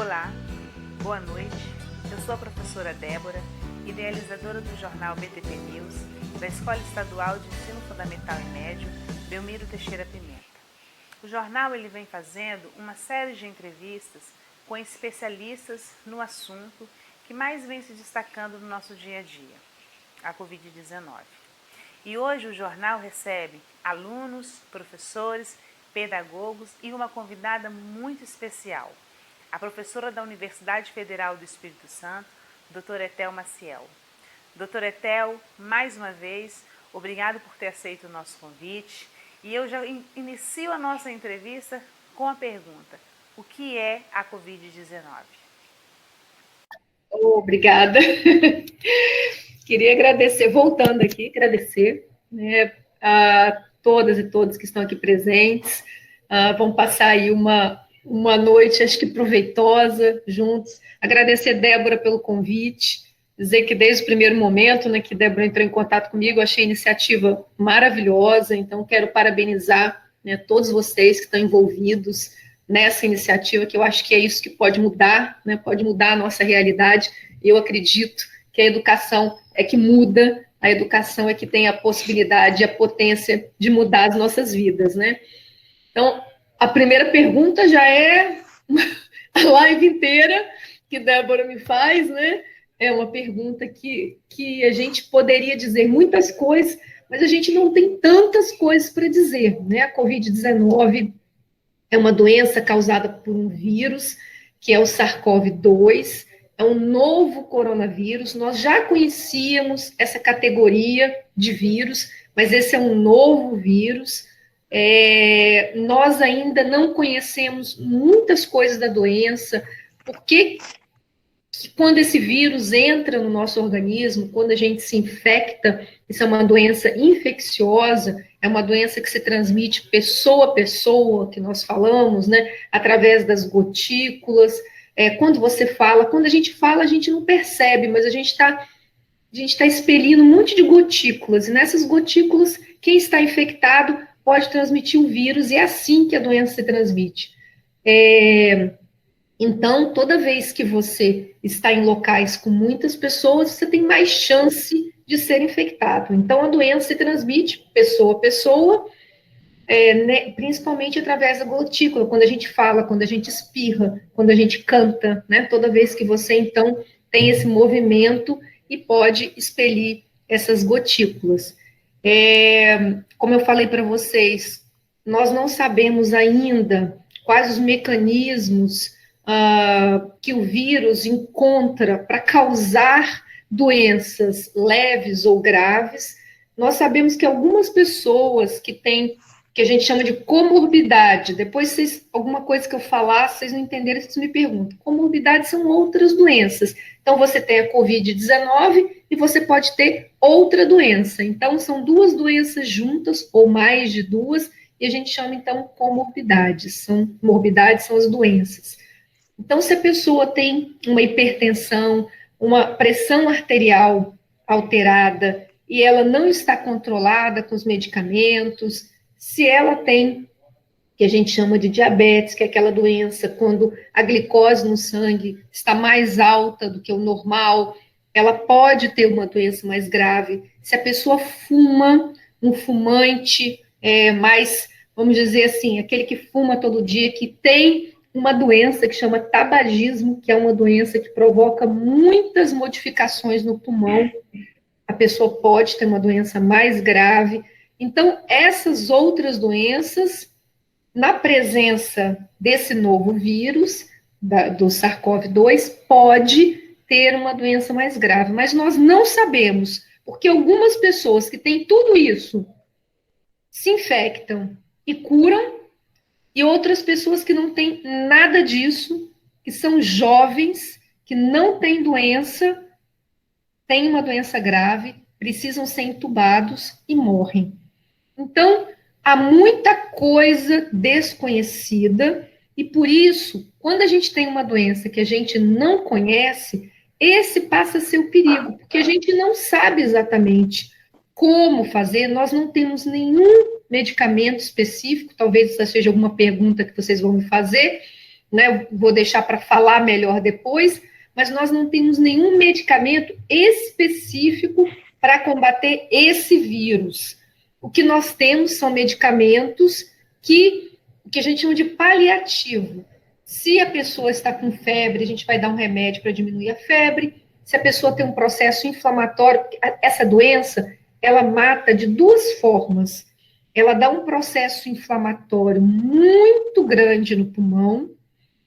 Olá, boa noite. Eu sou a professora Débora, idealizadora do jornal BTP News, da Escola Estadual de Ensino Fundamental e Médio, Belmiro Teixeira Pimenta. O jornal vem fazendo uma série de entrevistas com especialistas no assunto que mais vem se destacando no nosso dia a dia, a Covid-19. E hoje o jornal recebe alunos, professores, pedagogos e uma convidada muito especial, a professora da Universidade Federal do Espírito Santo, doutora Etel Maciel. Doutora Etel, mais uma vez, obrigado por ter aceito o nosso convite. E eu já inicio a nossa entrevista com a pergunta: o que é a Covid-19? Obrigada. Queria agradecer, voltando aqui, agradecer, né, a todas e todos que estão aqui presentes. Vamos passar aí uma noite, acho que proveitosa, juntos. Agradecer a Débora pelo convite, dizer que desde o primeiro momento, né, que Débora entrou em contato comigo, eu achei a iniciativa maravilhosa, então quero parabenizar, né, todos vocês que estão envolvidos nessa iniciativa, que eu acho que é isso que pode mudar, né, pode mudar a nossa realidade. Eu acredito que a educação é que muda, a educação é que tem a possibilidade, a potência de mudar as nossas vidas, né? Então, a primeira pergunta já é a live inteira que Débora me faz, né? É uma pergunta que a gente poderia dizer muitas coisas, mas a gente não tem tantas coisas para dizer, né? A Covid-19 é uma doença causada por um vírus, que é o SARS-CoV-2, é um novo coronavírus. Nós já conhecíamos essa categoria de vírus, mas esse é um novo vírus. Nós ainda não conhecemos muitas coisas da doença, porque quando esse vírus entra no nosso organismo, quando a gente se infecta, isso é uma doença infecciosa, é uma doença que se transmite pessoa a pessoa, que nós falamos, né, através das gotículas. Quando a gente fala, a gente não percebe, mas a gente está expelindo um monte de gotículas, e nessas gotículas, quem está infectado pode transmitir o vírus, e é assim que a doença se transmite. Então, toda vez que você está em locais com muitas pessoas, você tem mais chance de ser infectado. Então, a doença se transmite pessoa a pessoa, né, principalmente através da gotícula, quando a gente fala, quando a gente espirra, quando a gente canta, né? Toda vez que você, então, tem esse movimento e pode expelir essas gotículas. Como eu falei para vocês, nós não sabemos ainda quais os mecanismos que o vírus encontra para causar doenças leves ou graves. Nós sabemos que algumas pessoas que têm, que a gente chama de comorbidade, depois alguma coisa que eu falar, vocês não entenderem, vocês me perguntam. Comorbidade são outras doenças. Então, você tem a Covid-19 e você pode ter outra doença. Então, são duas doenças juntas, ou mais de duas, e a gente chama, então, comorbidades. Morbidades são as doenças. Então, se a pessoa tem uma hipertensão, uma pressão arterial alterada, e ela não está controlada com os medicamentos, se ela tem, que a gente chama de diabetes, que é aquela doença quando a glicose no sangue está mais alta do que o normal, ela pode ter uma doença mais grave. Se a pessoa fuma, um fumante mais, vamos dizer assim, aquele que fuma todo dia, que tem uma doença que chama tabagismo, que é uma doença que provoca muitas modificações no pulmão, a pessoa pode ter uma doença mais grave. Então, essas outras doenças, na presença desse novo vírus, do SARS-CoV-2, pode ter uma doença mais grave. Mas nós não sabemos, porque algumas pessoas que têm tudo isso se infectam e curam, e outras pessoas que não têm nada disso, que são jovens, que não têm doença, têm uma doença grave, precisam ser entubados e morrem. Então, há muita coisa desconhecida, e por isso, quando a gente tem uma doença que a gente não conhece, esse passa a ser o perigo, porque a gente não sabe exatamente como fazer, nós não temos nenhum medicamento específico, talvez essa seja alguma pergunta que vocês vão me fazer, né, vou deixar para falar melhor depois, mas nós não temos nenhum medicamento específico para combater esse vírus. O que nós temos são medicamentos que a gente chama de paliativo. Se a pessoa está com febre, a gente vai dar um remédio para diminuir a febre. Se a pessoa tem um processo inflamatório, essa doença, ela mata de duas formas. Ela dá um processo inflamatório muito grande no pulmão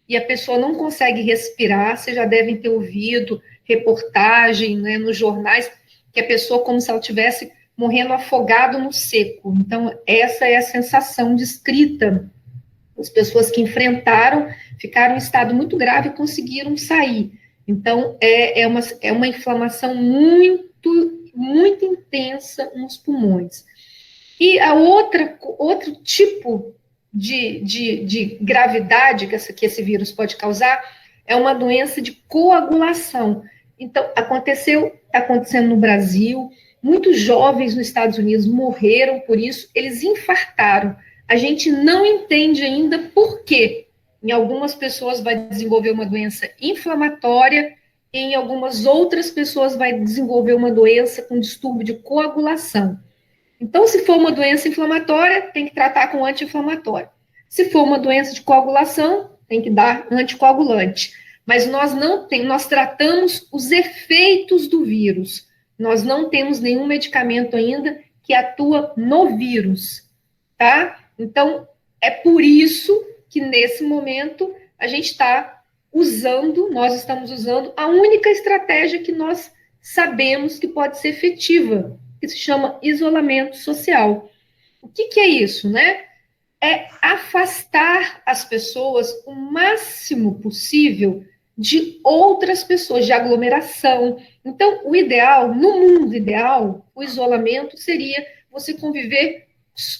e a pessoa não consegue respirar. Vocês já devem ter ouvido reportagem, né, nos jornais que a pessoa como se ela estivesse morrendo afogado no seco. Então, essa é a sensação descrita. As pessoas que enfrentaram ficaram em estado muito grave e conseguiram sair. Então, é uma inflamação muito intensa nos pulmões. E outro tipo de gravidade que esse vírus pode causar é uma doença de coagulação. Então, está acontecendo no Brasil, muitos jovens nos Estados Unidos morreram por isso, eles infartaram. A gente não entende ainda por quê. Em algumas pessoas vai desenvolver uma doença inflamatória, e em algumas outras pessoas vai desenvolver uma doença com distúrbio de coagulação. Então, se for uma doença inflamatória, tem que tratar com anti-inflamatório. Se for uma doença de coagulação, tem que dar anticoagulante. Mas nós tratamos os efeitos do vírus. Nós não temos nenhum medicamento ainda que atua no vírus, tá? Então, é por isso que nesse momento nós estamos usando a única estratégia que nós sabemos que pode ser efetiva, que se chama isolamento social. O que é isso, né? É afastar as pessoas o máximo possível de outras pessoas, de aglomeração. Então, o ideal, no mundo ideal, o isolamento seria você conviver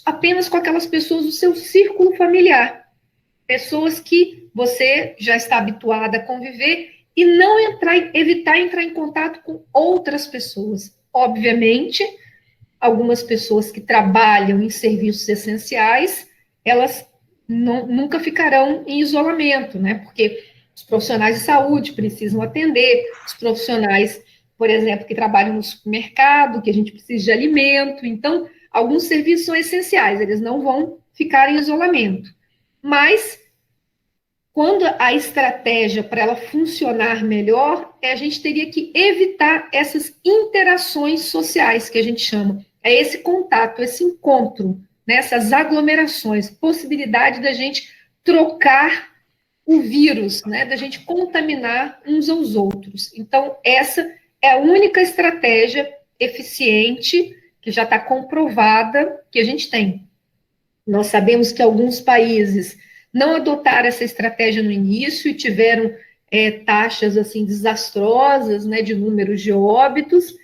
apenas com aquelas pessoas do seu círculo familiar, pessoas que você já está habituada a conviver e não evitar entrar em contato com outras pessoas. Obviamente, algumas pessoas que trabalham em serviços essenciais, elas nunca ficarão em isolamento, né? Porque os profissionais de saúde precisam atender, os profissionais, por exemplo, que trabalham no supermercado, que a gente precisa de alimento. Então, alguns serviços são essenciais, eles não vão ficar em isolamento. Mas, quando a estratégia para ela funcionar melhor, a gente teria que evitar essas interações sociais, que a gente chama. É esse contato, esse encontro, né, essas aglomerações, possibilidade da gente trocar o vírus, né, da gente contaminar uns aos outros. Então, essa é a única estratégia eficiente, que já está comprovada, que a gente tem. Nós sabemos que alguns países não adotaram essa estratégia no início e tiveram taxas assim desastrosas, né, de números de óbitos.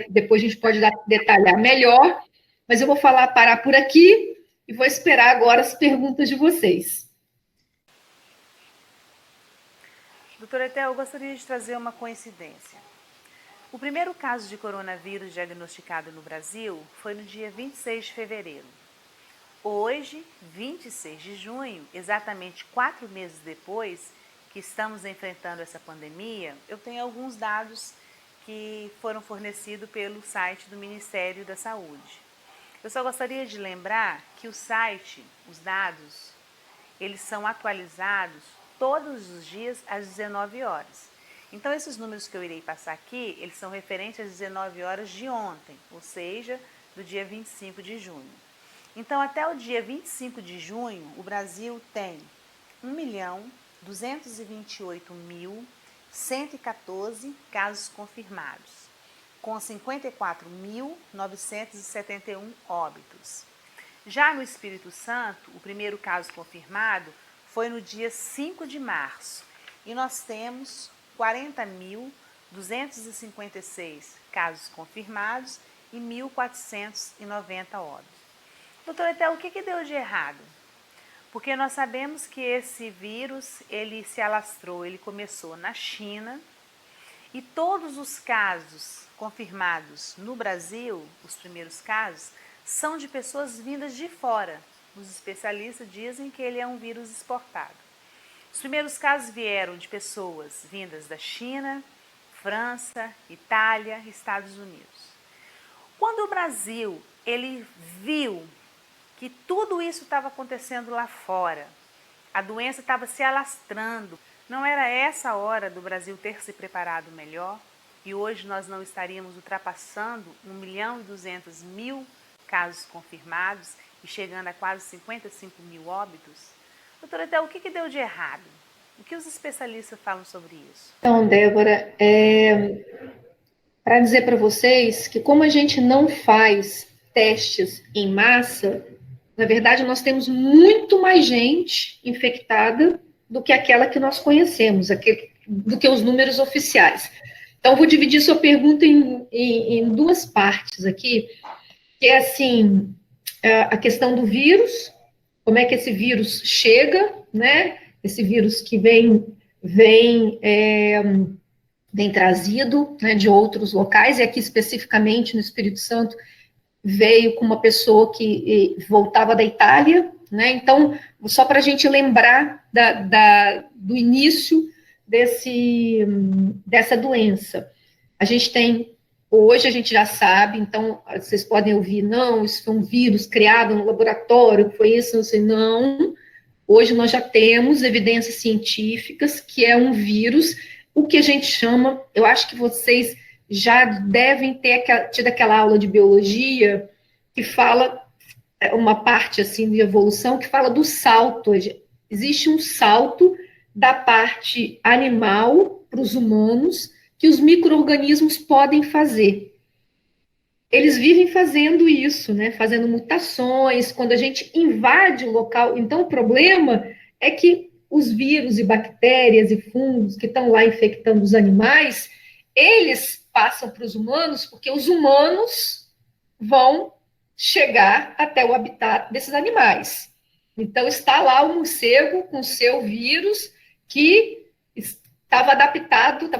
Depois a gente pode detalhar melhor, mas eu vou parar por aqui e vou esperar agora as perguntas de vocês. Doutora Etel, eu gostaria de trazer uma coincidência. O primeiro caso de coronavírus diagnosticado no Brasil foi no dia 26 de fevereiro. Hoje, 26 de junho, exatamente 4 meses depois que estamos enfrentando essa pandemia, eu tenho alguns dados que foram fornecidos pelo site do Ministério da Saúde. Eu só gostaria de lembrar que o site, os dados, eles são atualizados todos os dias às 19 horas. Então, esses números que eu irei passar aqui, eles são referentes às 19 horas de ontem, ou seja, do dia 25 de junho. Então, até o dia 25 de junho, o Brasil tem 1.228.114 casos confirmados, com 54.971 óbitos. Já no Espírito Santo, o primeiro caso confirmado foi no dia 5 de março, e nós temos 40.256 casos confirmados e 1.490 óbitos. Doutora Etel, o que deu de errado? Porque nós sabemos que esse vírus, ele se alastrou, ele começou na China, e todos os casos confirmados no Brasil, os primeiros casos, são de pessoas vindas de fora. Os especialistas dizem que ele é um vírus exportado. Os primeiros casos vieram de pessoas vindas da China, França, Itália e Estados Unidos. Quando o Brasil ele viu que tudo isso estava acontecendo lá fora, a doença estava se alastrando, não era essa a hora do Brasil ter se preparado melhor? E hoje nós não estaríamos ultrapassando 1.200.000 casos confirmados e chegando a quase 55 mil óbitos? Doutora Etel, o que deu de errado? O que os especialistas falam sobre isso? Então, Débora, para dizer para vocês que como a gente não faz testes em massa, na verdade nós temos muito mais gente infectada do que aquela que nós conhecemos, do que os números oficiais. Então, vou dividir sua pergunta em duas partes aqui, que é assim, a questão do vírus, como é que esse vírus chega, né? Esse vírus que vem trazido, né, de outros locais, e aqui especificamente no Espírito Santo veio com uma pessoa que voltava da Itália, né? Então, só para a gente lembrar do início dessa doença. A gente tem, hoje a gente já sabe, então vocês podem ouvir, não, isso foi um vírus criado no laboratório, foi isso, não sei, não. Hoje nós já temos evidências científicas que é um vírus, o que a gente chama, eu acho que vocês já devem ter tido aquela aula de biologia que fala, uma parte assim de evolução, que fala do salto. Existe um salto da parte animal para os humanos que os micro-organismos podem fazer. Eles vivem fazendo isso, né? Fazendo mutações, quando a gente invade o local. Então, o problema é que os vírus e bactérias e fungos que estão lá infectando os animais, eles passam para os humanos porque os humanos vão chegar até o habitat desses animais. Então, está lá o morcego com o seu vírus que estava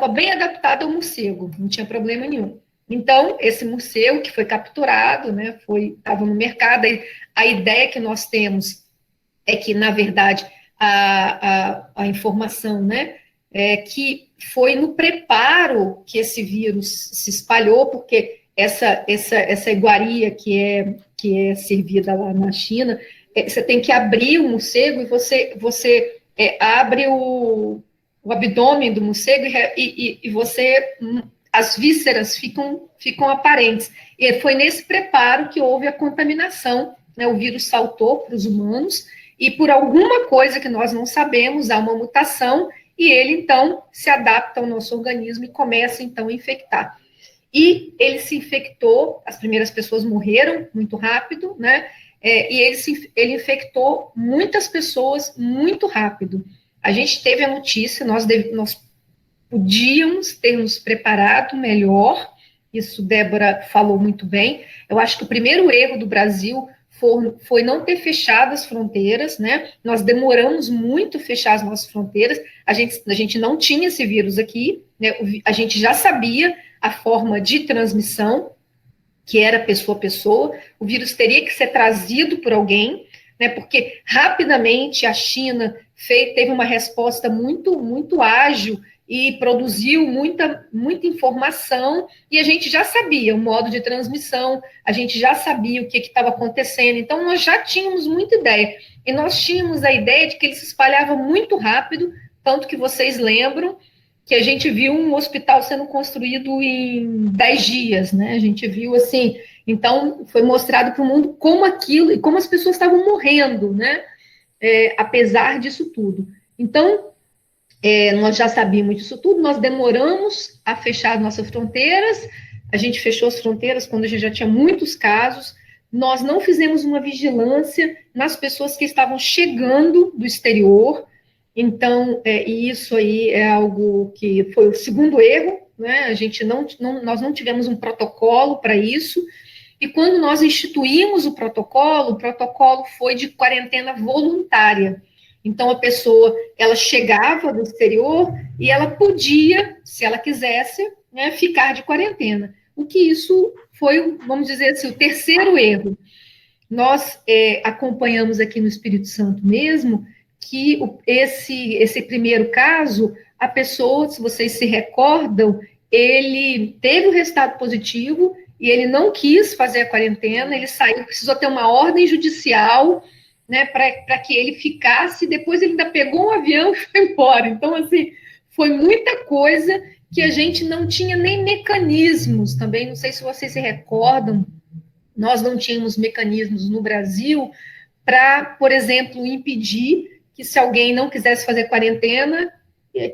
bem adaptado ao morcego, não tinha problema nenhum. Então, esse morcego que foi capturado, né, estava no mercado, a ideia que nós temos é que, na verdade, a informação, né, é que foi no preparo que esse vírus se espalhou, porque essa iguaria que é servida lá na China, você tem que abrir o morcego e você abre o abdômen do morcego e você, as vísceras ficam aparentes. E foi nesse preparo que houve a contaminação, né? O vírus saltou para os humanos e por alguma coisa que nós não sabemos, há uma mutação e ele, então, se adapta ao nosso organismo e começa, então, a infectar. E ele se infectou, as primeiras pessoas morreram muito rápido, né? E ele infectou muitas pessoas muito rápido. A gente teve a notícia, nós podíamos ter nos preparado melhor, isso Débora falou muito bem. Eu acho que o primeiro erro do Brasil foi não ter fechado as fronteiras, né? Nós demoramos muito a fechar as nossas fronteiras, a gente não tinha esse vírus aqui, né? A gente já sabia a forma de transmissão, que era pessoa a pessoa, o vírus teria que ser trazido por alguém, né? Porque rapidamente a China teve uma resposta muito, muito ágil e produziu muita informação, e a gente já sabia o modo de transmissão, a gente já sabia o que estava acontecendo, então nós já tínhamos muita ideia, e nós tínhamos a ideia de que ele se espalhava muito rápido, tanto que vocês lembram que a gente viu um hospital sendo construído em 10 dias, né? A gente viu assim, então foi mostrado para o mundo como aquilo, e como as pessoas estavam morrendo, né? Apesar disso tudo. Então, nós já sabíamos disso tudo, nós demoramos a fechar nossas fronteiras, a gente fechou as fronteiras quando a gente já tinha muitos casos, nós não fizemos uma vigilância nas pessoas que estavam chegando do exterior, então, e isso aí é algo que foi o segundo erro, né? Nós não tivemos um protocolo para isso, e quando nós instituímos o protocolo foi de quarentena voluntária. Então, a pessoa, ela chegava do exterior e ela podia, se ela quisesse, né, ficar de quarentena. O que isso foi, vamos dizer assim, o terceiro erro. Nós acompanhamos aqui no Espírito Santo mesmo que esse primeiro caso, a pessoa, se vocês se recordam, ele teve o resultado positivo e ele não quis fazer a quarentena, ele saiu, precisou ter uma ordem judicial, né, para que ele ficasse, depois ele ainda pegou um avião e foi embora. Então, assim, foi muita coisa que a gente não tinha nem mecanismos também, não sei se vocês se recordam, nós não tínhamos mecanismos no Brasil para, por exemplo, impedir que se alguém não quisesse fazer quarentena,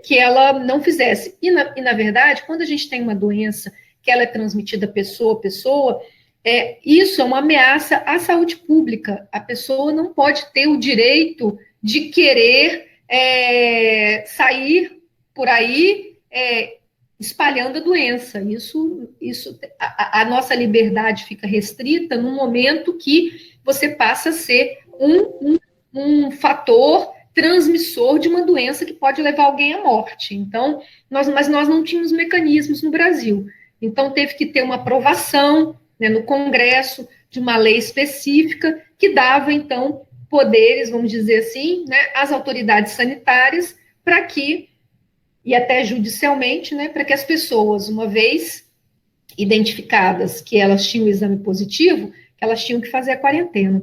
que ela não fizesse. Na verdade, quando a gente tem uma doença que ela é transmitida pessoa a pessoa, isso é uma ameaça à saúde pública. A pessoa não pode ter o direito de querer sair por aí espalhando a doença. A nossa liberdade fica restrita no momento que você passa a ser um fator transmissor de uma doença que pode levar alguém à morte. Então, mas nós não tínhamos mecanismos no Brasil. Então, teve que ter uma aprovação, né, no Congresso de uma lei específica que dava, então, poderes, vamos dizer assim, né, às autoridades sanitárias para que, e até judicialmente, né, para que as pessoas, uma vez identificadas que elas tinham o exame positivo, elas tinham que fazer a quarentena.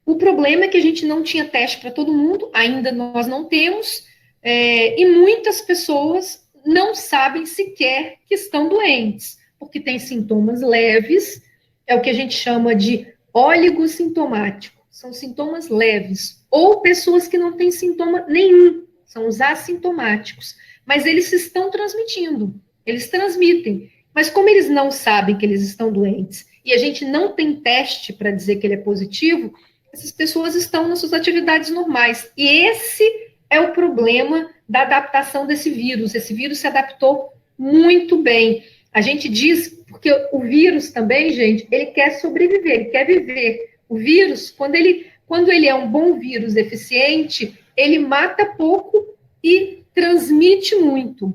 O problema é que a gente não tinha teste para todo mundo, ainda nós não temos, e muitas pessoas não sabem sequer que estão doentes, porque têm sintomas leves, é o que a gente chama de oligossintomático, são sintomas leves, ou pessoas que não têm sintoma nenhum, são os assintomáticos, mas eles estão transmitindo, eles transmitem, mas como eles não sabem que eles estão doentes, e a gente não tem teste para dizer que ele é positivo, essas pessoas estão nas suas atividades normais. E esse é o problema da adaptação desse vírus. Esse vírus se adaptou muito bem. A gente diz, porque o vírus também, gente, ele quer sobreviver, ele quer viver. O vírus, quando ele é um bom vírus eficiente, ele mata pouco e transmite muito,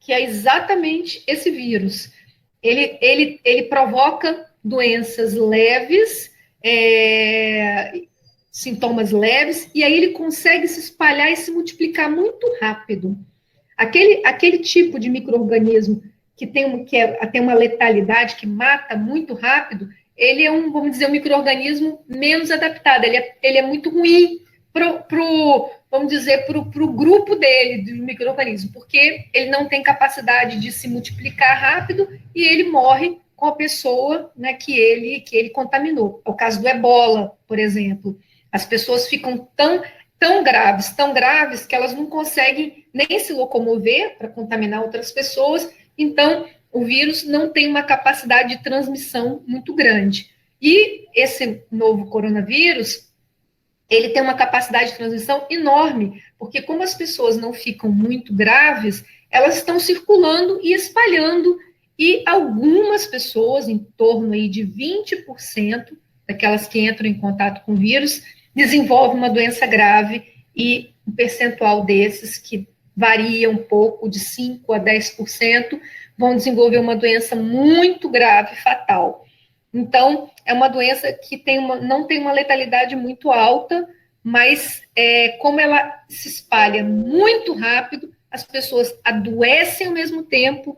que é exatamente esse vírus. Ele provoca doenças leves, sintomas leves, e aí ele consegue se espalhar e se multiplicar muito rápido. Aquele tipo de micro-organismo que tem uma letalidade, que mata muito rápido, ele é vamos dizer, um micro-organismo menos adaptado, ele é muito ruim vamos dizer, para o grupo dele, do micro-organismo, porque ele não tem capacidade de se multiplicar rápido e ele morre com a pessoa, né, que ele contaminou. É o caso do ebola, por exemplo. As pessoas ficam tão graves, que elas não conseguem nem se locomover para contaminar outras pessoas, então o vírus não tem uma capacidade de transmissão muito grande. E esse novo coronavírus, ele tem uma capacidade de transmissão enorme, porque como as pessoas não ficam muito graves, elas estão circulando e espalhando, e algumas pessoas, em torno aí de 20% daquelas que entram em contato com o vírus, desenvolvem uma doença grave, e um percentual desses, que varia um pouco, de 5% a 10%, vão desenvolver uma doença muito grave, fatal. Então, é uma doença que não tem uma letalidade muito alta, mas como ela se espalha muito rápido, as pessoas adoecem ao mesmo tempo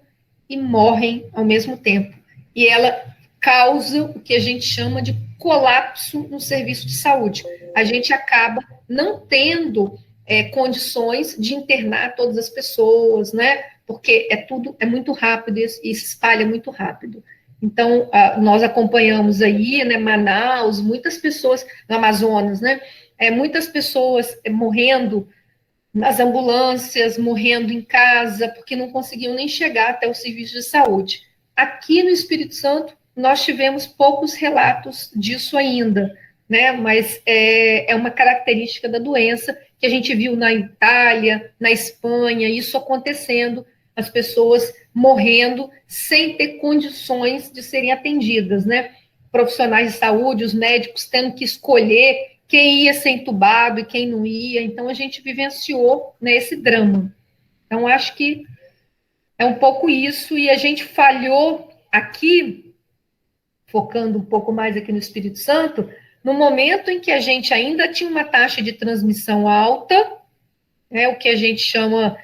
e morrem ao mesmo tempo. E ela causa o que a gente chama de colapso no serviço de saúde. A gente acaba não tendo condições de internar todas as pessoas, né? Porque é muito rápido e se espalha muito rápido. Então, nós acompanhamos aí, né, Manaus, muitas pessoas, no Amazonas, né, muitas pessoas morrendo nas ambulâncias, morrendo em casa, porque não conseguiam nem chegar até o serviço de saúde. Aqui no Espírito Santo, nós tivemos poucos relatos disso ainda, né, mas é uma característica da doença que a gente viu na Itália, na Espanha, isso acontecendo, as pessoas morrendo sem ter condições de serem atendidas, né? Profissionais de saúde, os médicos tendo que escolher quem ia ser entubado e quem não ia. Então, a gente vivenciou, né, esse drama. Então, acho que é um pouco isso, e a gente falhou aqui, focando um pouco mais aqui no Espírito Santo, no momento em que a gente ainda tinha uma taxa de transmissão alta, o que a gente chama,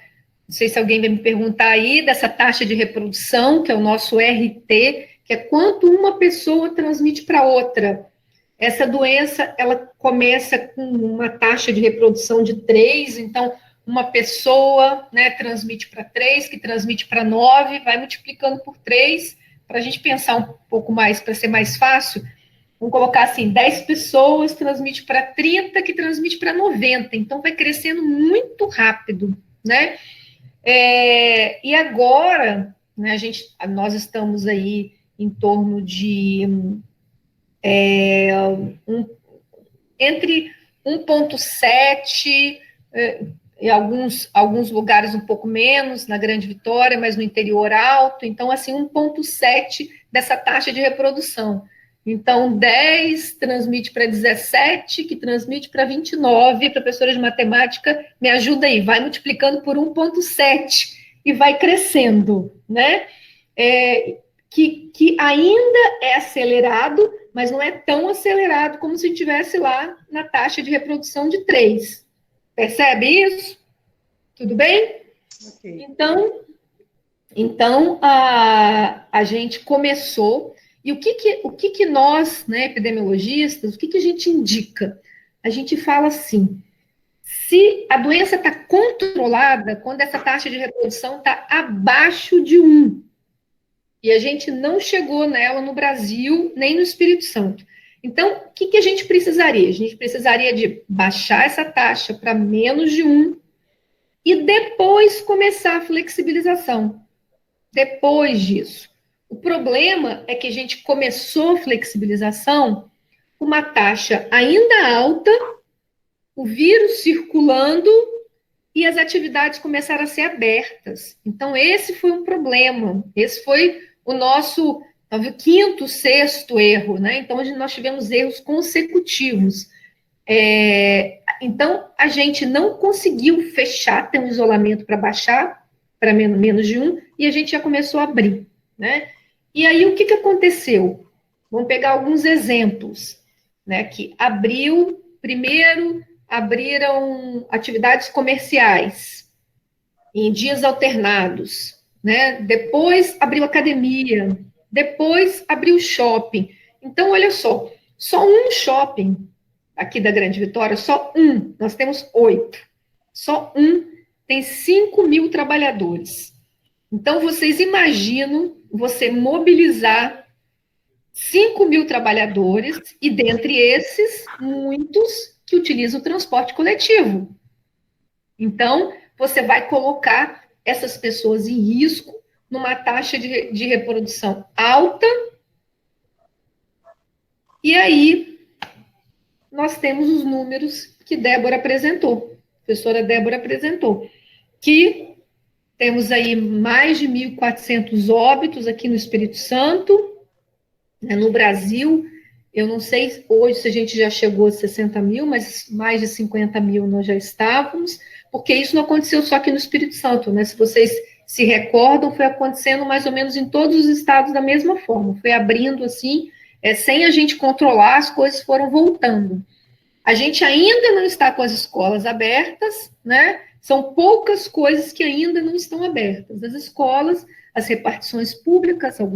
não sei se alguém vai me perguntar aí, dessa taxa de reprodução, que é o nosso RT, que é quanto uma pessoa transmite para outra. Essa doença, ela começa com uma taxa de reprodução de 3, então uma pessoa, né, transmite para 3, que transmite para 9, vai multiplicando por 3, para a gente pensar um pouco mais, para ser mais fácil, vamos colocar assim, 10 pessoas transmite para 30, que transmite para 90, então vai crescendo muito rápido, né? E agora, né, nós estamos aí em torno de entre 1,7, em alguns lugares um pouco menos, na Grande Vitória, mas no interior alto, então, assim, 1,7 dessa taxa de reprodução. Então, 10 transmite para 17, que transmite para 29, professora de matemática, me ajuda aí, vai multiplicando por 1,7 e vai crescendo, né? Que ainda é acelerado, mas não é tão acelerado como se estivesse lá na taxa de reprodução de 3. Percebe isso? Tudo bem? Okay. Então a gente começou, e o que nós, né, epidemiologistas, o que a gente indica? A gente fala assim, se a doença está controlada, quando essa taxa de reprodução está abaixo de 1, e a gente não chegou nela no Brasil, nem no Espírito Santo. Então, o que a gente precisaria? A gente precisaria de baixar essa taxa para menos de 1 e depois começar a flexibilização. Depois disso. O problema é que a gente começou a flexibilização com uma taxa ainda alta, o vírus circulando e as atividades começaram a ser abertas. Então, esse foi um problema. Esse foi o nosso quinto, sexto erro, né? Então, nós tivemos erros consecutivos. Então, a gente não conseguiu fechar, ter um isolamento para baixar para menos de 1, e a gente já começou a abrir, né? E aí, o que aconteceu? Vamos pegar alguns exemplos, né? Que primeiro, abriram atividades comerciais em dias alternados, né? Depois abriu academia, depois abriu shopping. Então, olha só um shopping aqui da Grande Vitória, só um, nós temos 8, só um tem 5.000 trabalhadores. Então, vocês imaginam você mobilizar 5.000 trabalhadores, e dentre esses, muitos que utilizam o transporte coletivo. Então, você vai colocar essas pessoas em risco, numa taxa de reprodução alta, e aí nós temos os números que Débora apresentou, a professora Débora apresentou, que temos aí mais de 1.400 óbitos aqui no Espírito Santo, né, no Brasil. Eu não sei hoje se a gente já chegou a 60.000, mas mais de 50.000 nós já estávamos, porque isso não aconteceu só aqui no Espírito Santo, né? Se vocês se recordam, foi acontecendo mais ou menos em todos os estados da mesma forma, foi abrindo assim, sem a gente controlar, as coisas foram voltando. A gente ainda não está com as escolas abertas, né? São poucas coisas que ainda não estão abertas. As escolas, as repartições públicas, a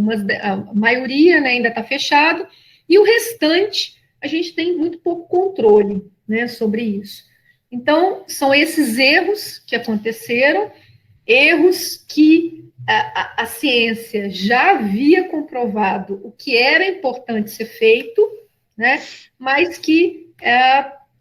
maioria, né, ainda está fechado, e o restante, a gente tem muito pouco controle, né, sobre isso. Então, são esses erros que aconteceram, erros que a ciência já havia comprovado o que era importante ser feito, né, mas que,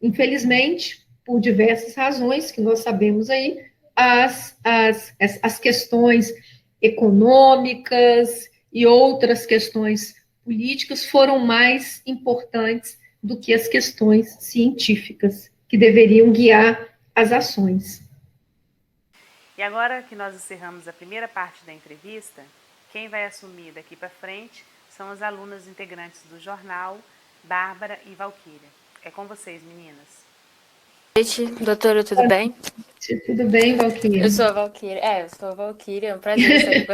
infelizmente, por diversas razões que nós sabemos aí, as questões econômicas e outras questões políticas foram mais importantes do que as questões científicas, que deveriam guiar as ações. E agora que nós encerramos a primeira parte da entrevista, quem vai assumir daqui para frente são as alunas integrantes do jornal, Bárbara e Valquíria. É com vocês, meninas. Boa noite, doutora, tudo bem? Tudo bem, Valquíria? Eu sou a Valquíria, é um prazer estar aqui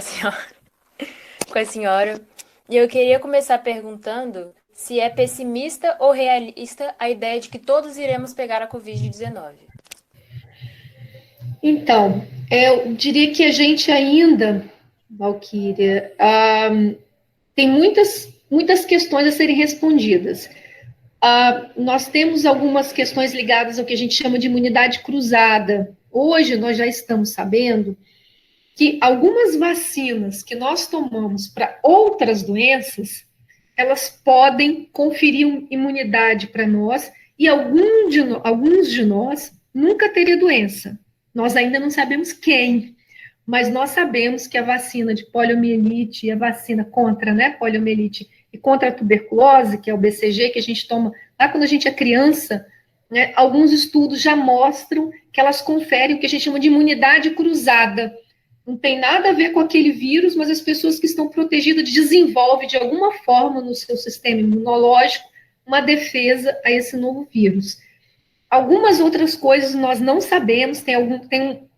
com a senhora. E eu queria começar perguntando se é pessimista ou realista a ideia de que todos iremos pegar a Covid-19. Então, eu diria que a gente ainda, Valquíria, tem muitas questões a serem respondidas. Nós temos algumas questões ligadas ao que a gente chama de imunidade cruzada. Hoje, nós já estamos sabendo que algumas vacinas que nós tomamos para outras doenças, elas podem conferir imunidade para nós e alguns de nós nunca teria doença. Nós ainda não sabemos quem, mas nós sabemos que a vacina de poliomielite e a vacina contra, né, poliomielite e contra a tuberculose, que é o BCG, que a gente toma lá quando a gente é criança, né, alguns estudos já mostram que elas conferem o que a gente chama de imunidade cruzada. Não tem nada a ver com aquele vírus, mas as pessoas que estão protegidas desenvolvem de alguma forma no seu sistema imunológico uma defesa a esse novo vírus. Algumas outras coisas nós não sabemos, tem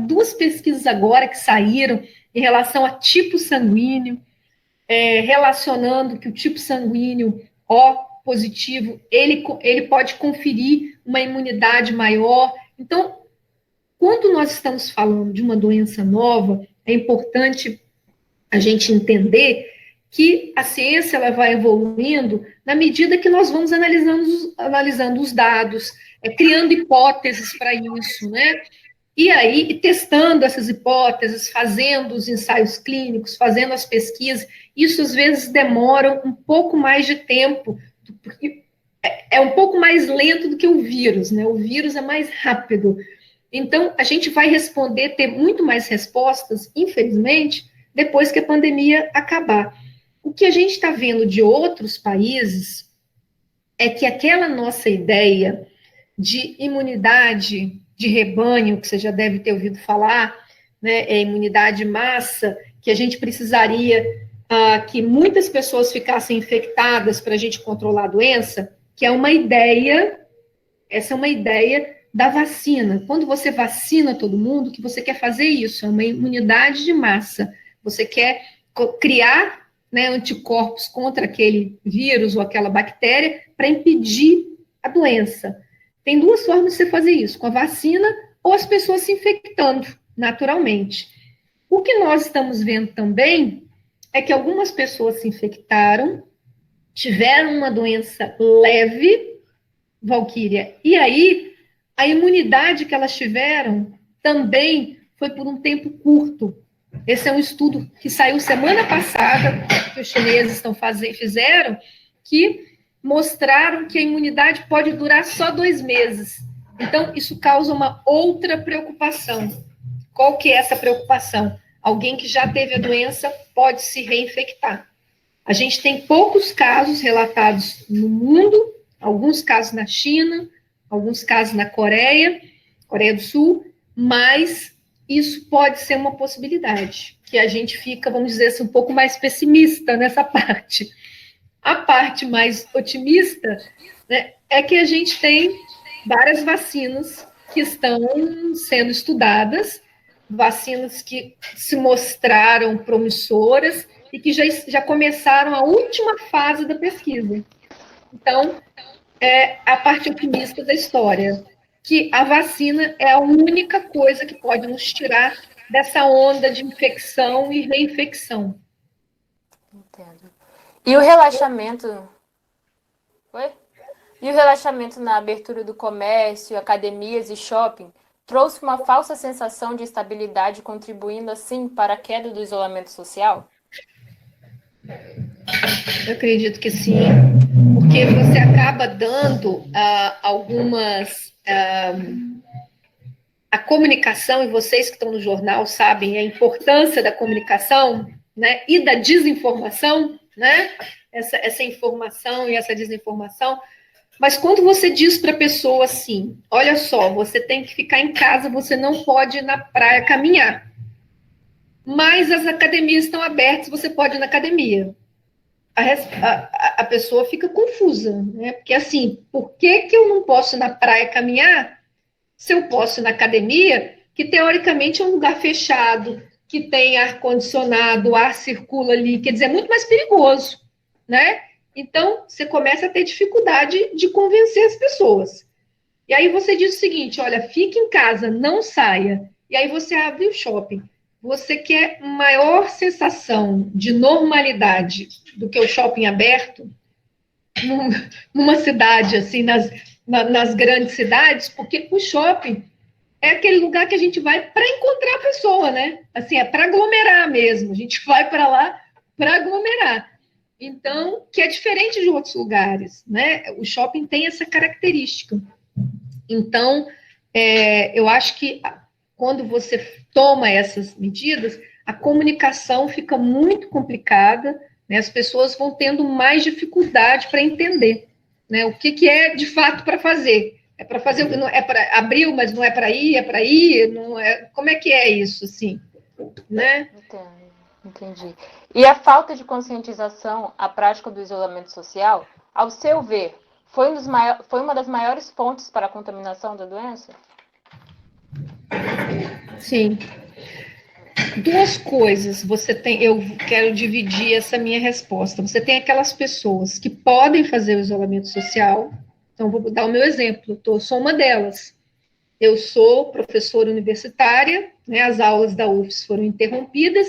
duas pesquisas agora que saíram em relação a tipo sanguíneo, relacionando que o tipo sanguíneo O positivo, ele pode conferir uma imunidade maior. Então, quando nós estamos falando de uma doença nova, é importante a gente entender que a ciência ela vai evoluindo na medida que nós vamos analisando os dados, criando hipóteses para isso, né? E aí, testando essas hipóteses, fazendo os ensaios clínicos, fazendo as pesquisas, isso às vezes demora um pouco mais de tempo, porque é um pouco mais lento do que o vírus, né? O vírus é mais rápido. Então, a gente vai ter muito mais respostas, infelizmente, depois que a pandemia acabar. O que a gente está vendo de outros países é que aquela nossa ideia de imunidade de rebanho, que você já deve ter ouvido falar, né, imunidade massa, que a gente precisaria que muitas pessoas ficassem infectadas para a gente controlar a doença, que é uma ideia, essa é uma ideia da vacina. Quando você vacina todo mundo, que você quer fazer isso, é uma imunidade de massa. Você quer criar, né, anticorpos contra aquele vírus ou aquela bactéria para impedir a doença. Tem duas formas de você fazer isso, com a vacina ou as pessoas se infectando naturalmente. O que nós estamos vendo também é que algumas pessoas se infectaram, tiveram uma doença leve, Valquíria, e aí a imunidade que elas tiveram também foi por um tempo curto. Esse é um estudo que saiu semana passada, que os chineses fizeram, que mostraram que a imunidade pode durar só 2 meses. Então, isso causa uma outra preocupação. Qual que é essa preocupação? Alguém que já teve a doença pode se reinfectar. A gente tem poucos casos relatados no mundo, alguns casos na China, alguns casos na Coreia do Sul, mas isso pode ser uma possibilidade, que a gente fica, vamos dizer assim, um pouco mais pessimista nessa parte. A parte mais otimista, né, é que a gente tem várias vacinas que estão sendo estudadas, vacinas que se mostraram promissoras e que já começaram a última fase da pesquisa. Então, é a parte otimista da história, que a vacina é a única coisa que pode nos tirar dessa onda de infecção e reinfecção. Entendo. E o relaxamento... Oi? E o relaxamento na abertura do comércio, academias e shopping trouxe uma falsa sensação de estabilidade, contribuindo, assim, para a queda do isolamento social? Eu acredito que sim, porque você acaba dando algumas... a comunicação, e vocês que estão no jornal sabem a importância da comunicação, né, e da desinformação, né, essa informação e essa desinformação, mas quando você diz para a pessoa assim, olha só, você tem que ficar em casa, você não pode ir na praia caminhar, mas as academias estão abertas, você pode ir na academia. A pessoa fica confusa, né, porque assim, por que eu não posso ir na praia caminhar se eu posso ir na academia, que teoricamente é um lugar fechado, que tem ar-condicionado, o ar circula ali, quer dizer, é muito mais perigoso, né? Então, você começa a ter dificuldade de convencer as pessoas. E aí você diz o seguinte, olha, fique em casa, não saia. E aí você abre o shopping. Você quer maior sensação de normalidade do que o shopping aberto numa cidade, assim, nas grandes cidades, porque o shopping é aquele lugar que a gente vai para encontrar a pessoa, né? Assim, é para aglomerar mesmo. A gente vai para lá para aglomerar. Então, que é diferente de outros lugares, né? O shopping tem essa característica. Então, eu acho que quando você toma essas medidas, a comunicação fica muito complicada, né? As pessoas vão tendo mais dificuldade para entender, né? O que é de fato para fazer. É para fazer, não é para abrir, mas não é para ir, não é. Como é que é isso, assim, né? Entendi. E a falta de conscientização à prática do isolamento social, ao seu ver, foi uma das maiores fontes para a contaminação da doença? Sim. Duas coisas eu quero dividir essa minha resposta. Você tem aquelas pessoas que podem fazer o isolamento social. Então, vou dar o meu exemplo. Eu sou uma delas. Eu sou professora universitária, né, as aulas da UFS foram interrompidas.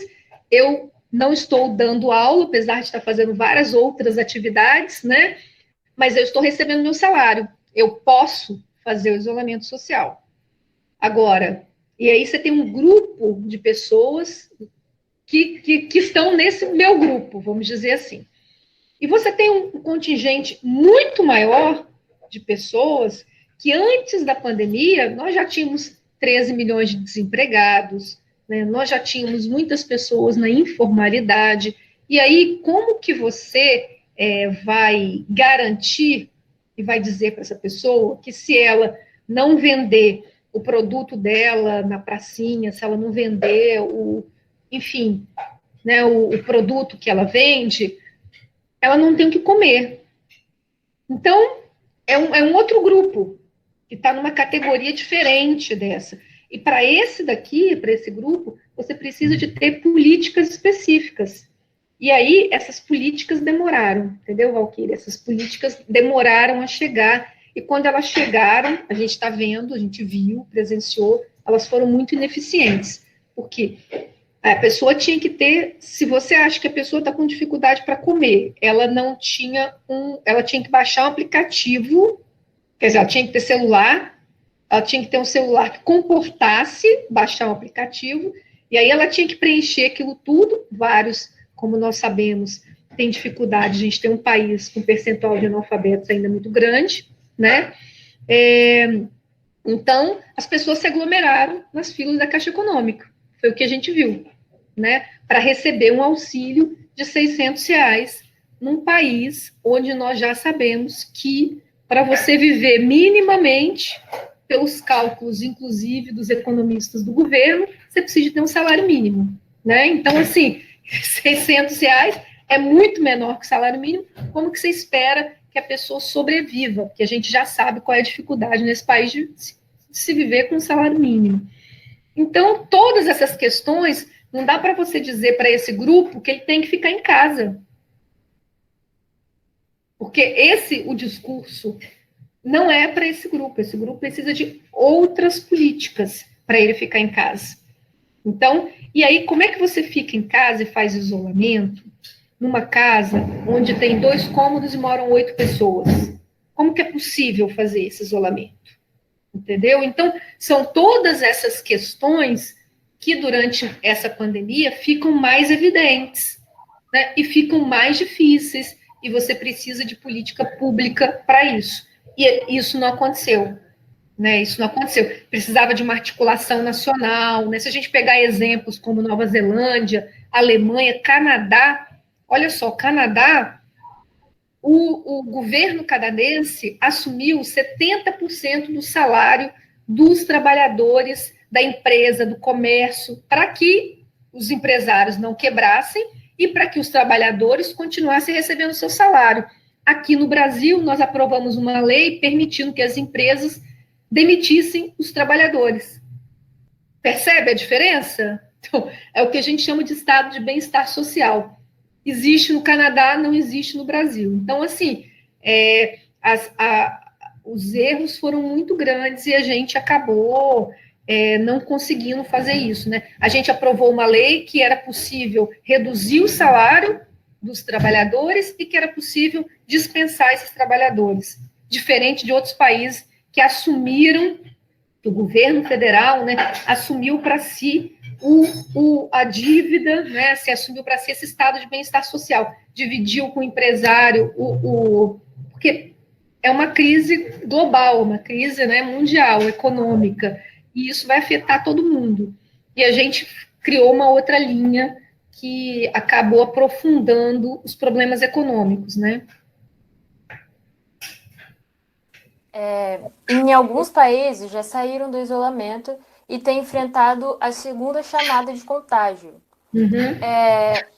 Eu não estou dando aula, apesar de estar fazendo várias outras atividades, né? Mas eu estou recebendo meu salário. Eu posso fazer o isolamento social. Agora, e aí você tem um grupo de pessoas que estão nesse meu grupo, vamos dizer assim. E você tem um contingente muito maior de pessoas que antes da pandemia nós já tínhamos 13 milhões de desempregados, né? Nós já tínhamos muitas pessoas na informalidade. E aí, como que você vai garantir e vai dizer para essa pessoa que se ela não vender o produto dela na pracinha, se ela não vender enfim, né, o produto que ela vende, ela não tem o que comer. Então, é um outro grupo que está numa categoria diferente dessa. E para esse daqui, para esse grupo, você precisa de ter políticas específicas. E aí, essas políticas demoraram, entendeu, Valquíria? Essas políticas demoraram a chegar. E quando elas chegaram, a gente está vendo, a gente viu, presenciou, elas foram muito ineficientes. Porque a pessoa tinha que ter, se você acha que a pessoa está com dificuldade para comer, ela tinha que baixar um aplicativo, quer dizer, ela tinha que ter celular, ela tinha que ter um celular que comportasse baixar um aplicativo, e aí ela tinha que preencher aquilo tudo, vários, como nós sabemos, tem dificuldade, a gente tem um país com percentual de analfabetos ainda muito grande, né? Então, as pessoas se aglomeraram nas filas da Caixa Econômica, foi o que a gente viu, né? Para receber um auxílio de R$ 600 num país onde nós já sabemos que para você viver minimamente, pelos cálculos, inclusive, dos economistas do governo, você precisa ter um salário mínimo, né? Então, assim, R$ 600 é muito menor que o salário mínimo. Como que você espera que a pessoa sobreviva? Porque a gente já sabe qual é a dificuldade nesse país de se viver com um salário mínimo. Então, todas essas questões, não dá para você dizer para esse grupo que ele tem que ficar em casa. Porque o discurso não é para esse grupo precisa de outras políticas para ele ficar em casa. Então, e aí, como é que você fica em casa e faz isolamento numa casa onde tem 2 cômodos e moram 8 pessoas? Como que é possível fazer esse isolamento? Entendeu? Então, são todas essas questões que durante essa pandemia ficam mais evidentes, né? E ficam mais difíceis, e você precisa de política pública para isso. E isso não aconteceu, né? Isso não aconteceu. Precisava de uma articulação nacional, né? Se a gente pegar exemplos como Nova Zelândia, Alemanha, Canadá, olha só, Canadá, o governo canadense assumiu 70% do salário dos trabalhadores da empresa, do comércio, para que os empresários não quebrassem e para que os trabalhadores continuassem recebendo seu salário. Aqui no Brasil, nós aprovamos uma lei permitindo que as empresas demitissem os trabalhadores. Percebe a diferença? Então, é o que a gente chama de estado de bem-estar social. Existe no Canadá, não existe no Brasil. Então, assim, os erros foram muito grandes e a gente acabou não conseguindo fazer isso, né? A gente aprovou uma lei que era possível reduzir o salário dos trabalhadores e que era possível dispensar esses trabalhadores, diferente de outros países que assumiram, que o governo federal, né, assumiu para si a dívida, né, se assumiu para si esse estado de bem-estar social, dividiu com o empresário, porque é uma crise global, uma crise, né, mundial, econômica, e isso vai afetar todo mundo. E a gente criou uma outra linha que acabou aprofundando os problemas econômicos, né? Em alguns países já saíram do isolamento e têm enfrentado a segunda chamada de contágio.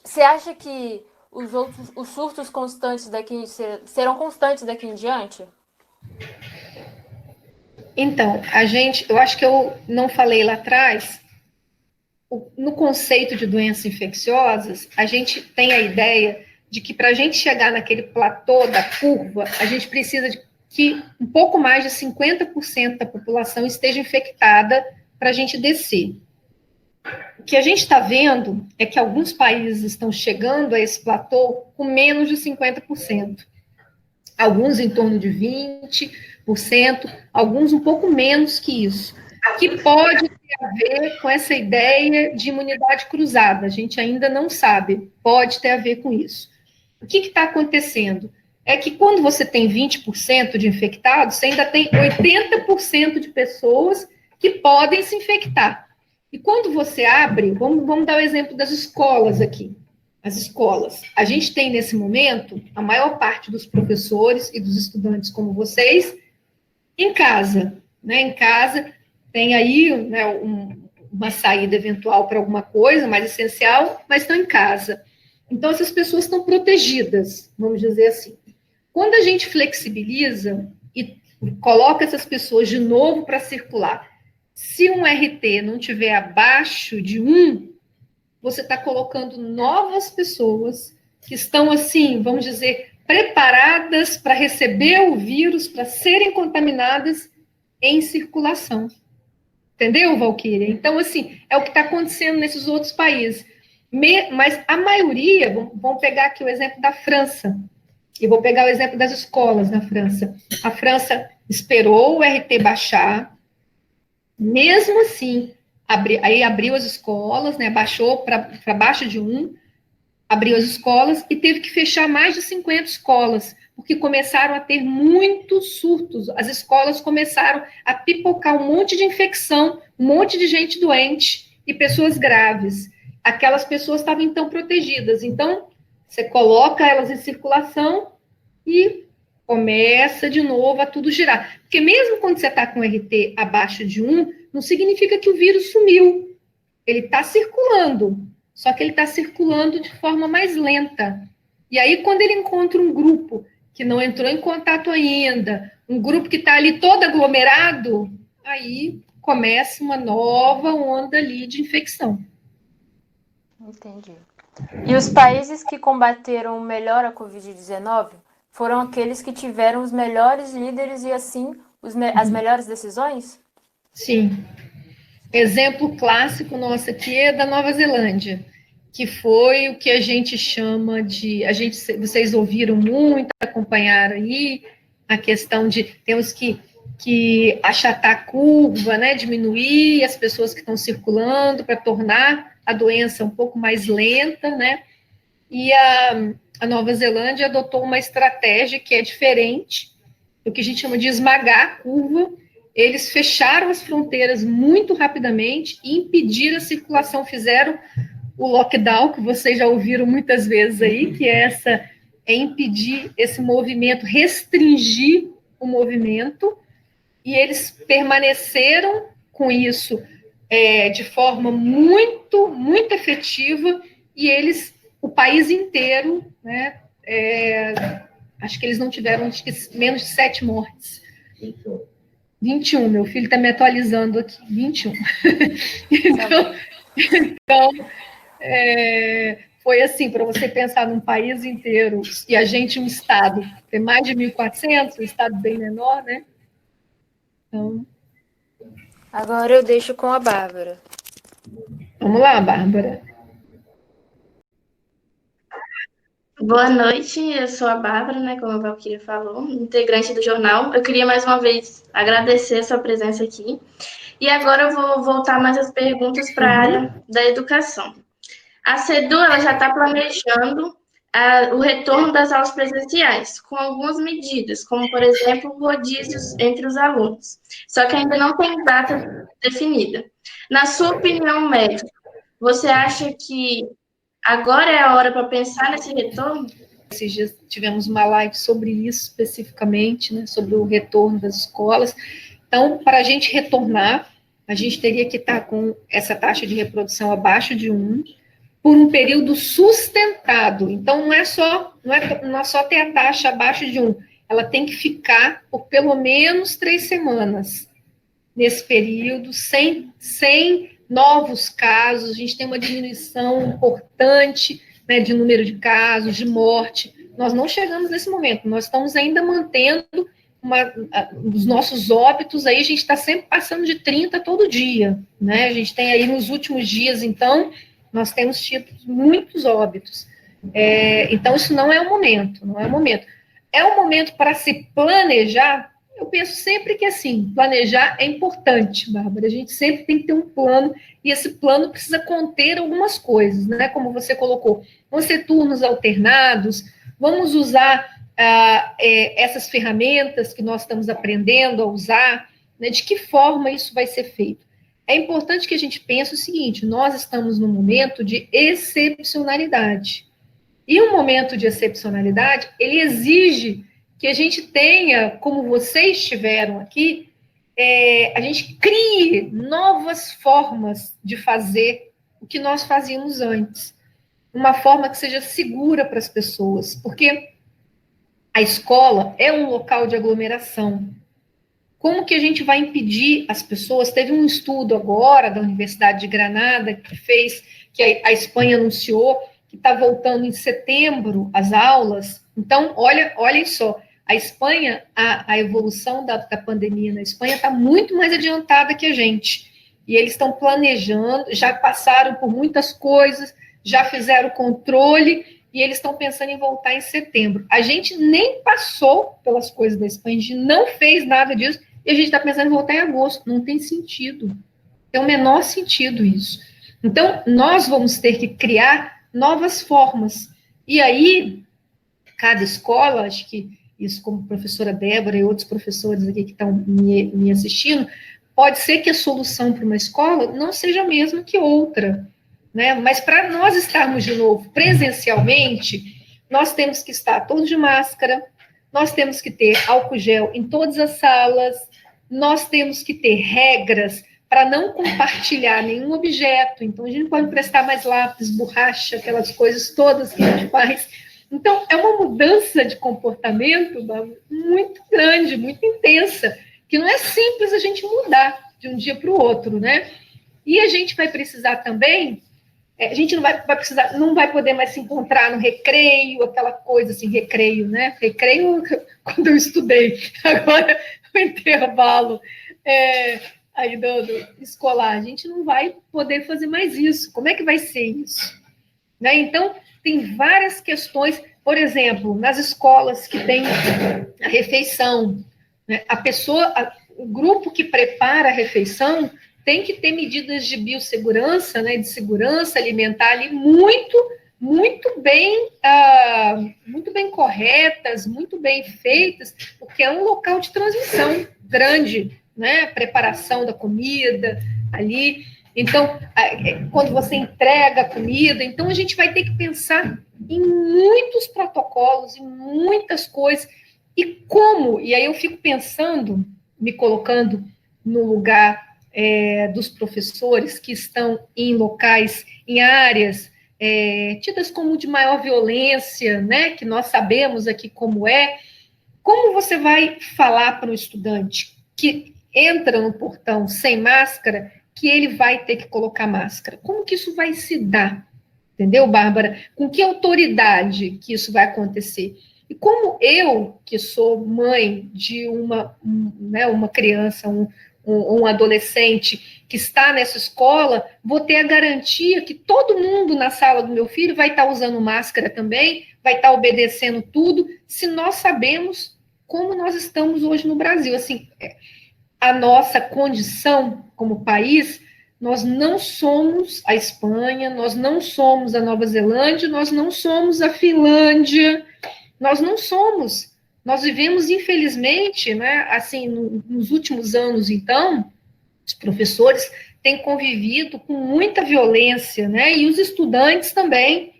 Você acha que os surtos constantes serão constantes daqui em diante? Então, eu acho que eu não falei lá atrás, no conceito de doenças infecciosas, a gente tem a ideia de que para a gente chegar naquele platô da curva, a gente precisa de que um pouco mais de 50% da população esteja infectada para a gente descer. O que a gente está vendo é que alguns países estão chegando a esse platô com menos de 50%. Alguns em torno de 20%, alguns um pouco menos que isso. Que pode ter a ver com essa ideia de imunidade cruzada, a gente ainda não sabe, pode ter a ver com isso. O que está acontecendo? É que quando você tem 20% de infectados, você ainda tem 80% de pessoas que podem se infectar. E quando você abre, vamos dar o exemplo das escolas aqui. As escolas. A gente tem, nesse momento, a maior parte dos professores e dos estudantes como vocês em casa, né? Em casa, tem aí, né, uma saída eventual para alguma coisa mais essencial, mas estão em casa. Então, essas pessoas estão protegidas, vamos dizer assim. Quando a gente flexibiliza e coloca essas pessoas de novo para circular, se um RT não tiver abaixo de 1, você está colocando novas pessoas que estão, assim, vamos dizer, preparadas para receber o vírus, para serem contaminadas em circulação. Entendeu, Valquíria? Então, assim, é o que está acontecendo nesses outros países. Mas a maioria, vamos pegar aqui o exemplo da França, e vou pegar o exemplo das escolas na França. A França esperou o RT baixar, mesmo assim, aí abriu as escolas, né, baixou para baixo de 1, abriu as escolas e teve que fechar mais de 50 escolas, porque começaram a ter muitos surtos. As escolas começaram a pipocar um monte de infecção, um monte de gente doente e pessoas graves. Aquelas pessoas estavam, então, protegidas. Então, você coloca elas em circulação e começa de novo a tudo girar. Porque mesmo quando você está com RT abaixo de 1, não significa que o vírus sumiu. Ele está circulando, só que ele está circulando de forma mais lenta. E aí, quando ele encontra um grupo que não entrou em contato ainda, um grupo que está ali todo aglomerado, aí começa uma nova onda ali de infecção. Entendi. E os países que combateram melhor a Covid-19 foram aqueles que tiveram os melhores líderes e, assim, as melhores decisões? Sim. Exemplo clássico nosso aqui é da Nova Zelândia, que foi o que a gente chama de... vocês ouviram muito, acompanharam aí, a questão de temos que achatar a curva, né, diminuir as pessoas que estão circulando para tornar a doença um pouco mais lenta, né? E a Nova Zelândia adotou uma estratégia que é diferente, o que a gente chama de esmagar a curva. Eles fecharam as fronteiras muito rapidamente e impediram a circulação, fizeram o lockdown, que vocês já ouviram muitas vezes aí, que é impedir esse movimento, restringir o movimento, e eles permaneceram com isso de forma muito, muito efetiva, e o país inteiro, né, acho que eles não tiveram menos de 7 mortes. 21, meu filho está me atualizando aqui, 21. Então foi assim, para você pensar num país inteiro, e a gente, um estado, tem mais de 1.400, um estado bem menor, né? Então, Agora eu deixo com a Bárbara. vamos lá, Bárbara. Boa noite, eu sou a Bárbara, né, como a Valquíria falou, integrante do jornal. Eu queria mais uma vez agradecer a sua presença aqui. E agora eu vou voltar mais as perguntas para a área da educação. A SEDU ela já está planejando o retorno das aulas presenciais, com algumas medidas, como, por exemplo, rodízios entre os alunos. Só que ainda não tem data definida. Na sua opinião médica, você acha que agora é a hora para pensar nesse retorno? Esses dias tivemos uma live sobre isso especificamente, né, sobre o retorno das escolas. Então, para a gente retornar, a gente teria que estar com essa taxa de reprodução abaixo de 1, por um período sustentado. Então, não é só ter a taxa abaixo de 1, ela tem que ficar por pelo menos 3 semanas nesse período, sem novos casos. A gente tem uma diminuição importante, né, de número de casos, de morte. Nós não chegamos nesse momento, nós estamos ainda mantendo os nossos óbitos, aí a gente está sempre passando de 30 todo dia, né? A gente tem aí nos últimos dias, então, nós temos tido muitos óbitos. Então, isso não é o momento, não é o momento. É o momento para se planejar. Eu penso sempre que, assim, planejar é importante, Bárbara. A gente sempre tem que ter um plano, e esse plano precisa conter algumas coisas, né? Como você colocou, vão ser turnos alternados, vamos usar essas ferramentas que nós estamos aprendendo a usar, né? De que forma isso vai ser feito? É importante que a gente pense o seguinte: nós estamos num momento de excepcionalidade. E um momento de excepcionalidade, ele exige que a gente tenha, como vocês tiveram aqui, a gente crie novas formas de fazer o que nós fazíamos antes. Uma forma que seja segura para as pessoas, porque a escola é um local de aglomeração. Como que a gente vai impedir as pessoas? Teve um estudo agora da Universidade de Granada que a Espanha anunciou que está voltando em setembro as aulas. Então, olhem só, a Espanha, a evolução da pandemia na Espanha está muito mais adiantada que a gente. E eles estão planejando, já passaram por muitas coisas, já fizeram controle, e eles estão pensando em voltar em setembro. A gente nem passou pelas coisas da Espanha, a gente não fez nada disso, e a gente está pensando em voltar em agosto. Não tem sentido. Tem o menor sentido isso. Então, nós vamos ter que criar novas formas. E aí, cada escola, acho que isso, como a professora Débora e outros professores aqui que estão me assistindo, pode ser que a solução para uma escola não seja a mesma que outra, né? Mas para nós estarmos de novo presencialmente, nós temos que estar todos de máscara, nós temos que ter álcool gel em todas as salas, nós temos que ter regras para não compartilhar nenhum objeto. Então, a gente não pode emprestar mais lápis, borracha, aquelas coisas todas que a gente faz. Então, é uma mudança de comportamento muito grande, muito intensa, que não é simples a gente mudar de um dia para o outro, né? E a gente vai precisar também, a gente não vai poder mais se encontrar no recreio, aquela coisa assim, recreio, né? Recreio quando eu estudei, agora o intervalo aí do escolar, a gente não vai poder fazer mais isso. Como é que vai ser isso? Né? Então, tem várias questões, por exemplo, nas escolas que tem a refeição, né? O grupo que prepara a refeição tem que ter medidas de biossegurança, né, de segurança alimentar ali muito bem corretas, muito bem feitas, porque é um local de transmissão grande, né, preparação da comida ali. Então, quando você entrega a comida, então a gente vai ter que pensar em muitos protocolos, em muitas coisas, e aí eu fico pensando, me colocando no lugar dos professores que estão em locais, em áreas tidas como de maior violência, né, que nós sabemos aqui como você vai falar para um estudante que entra no portão sem máscara, que ele vai ter que colocar máscara? Como que isso vai se dar? Entendeu, Bárbara? Com que autoridade que isso vai acontecer? E como eu, que sou mãe de uma criança, um adolescente que está nessa escola, vou ter a garantia que todo mundo na sala do meu filho vai estar usando máscara também, vai estar obedecendo tudo, se nós sabemos como nós estamos hoje no Brasil. Assim, a nossa condição como país, nós não somos a Espanha, nós não somos a Nova Zelândia, nós não somos a Finlândia, nós não somos. Nós vivemos, infelizmente, né, assim, nos últimos anos, então, os professores têm convivido com muita violência, né, e os estudantes também.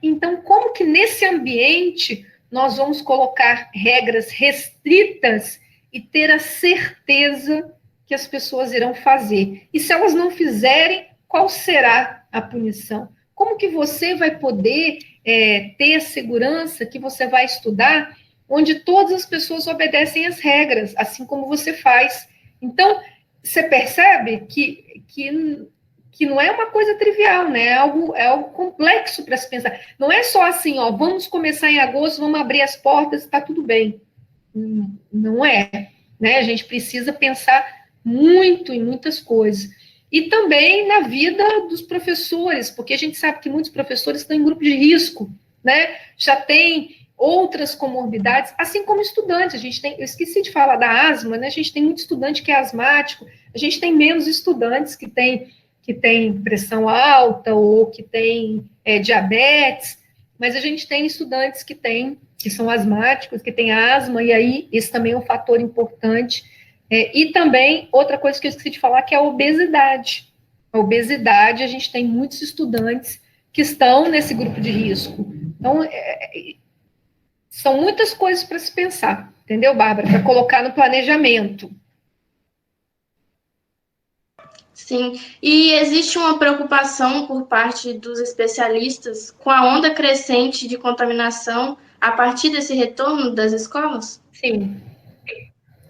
Então, como que nesse ambiente nós vamos colocar regras restritas e ter a certeza que as pessoas irão fazer? E se elas não fizerem, qual será a punição? Como que você vai poder ter a segurança que você vai estudar onde todas as pessoas obedecem as regras, assim como você faz? Então, você percebe que não é uma coisa trivial, né? É algo complexo para se pensar. Não é só assim, ó, vamos começar em agosto, vamos abrir as portas, está tudo bem. Não é, né? A gente precisa pensar muito em muitas coisas. E também na vida dos professores, porque a gente sabe que muitos professores estão em grupo de risco, né? Já tem outras comorbidades, assim como estudantes. Eu esqueci de falar da asma, né? A gente tem muito estudante que é asmático, a gente tem menos estudantes que tem pressão alta ou que tem diabetes, mas a gente tem estudantes que são asmáticos, que têm asma, e aí isso também é um fator importante. E também, outra coisa que eu esqueci de falar, que é a obesidade. A obesidade, a gente tem muitos estudantes que estão nesse grupo de risco. Então, são muitas coisas para se pensar, entendeu, Bárbara? Para colocar no planejamento. Sim, e existe uma preocupação por parte dos especialistas com a onda crescente de contaminação a partir desse retorno das escolas? Sim,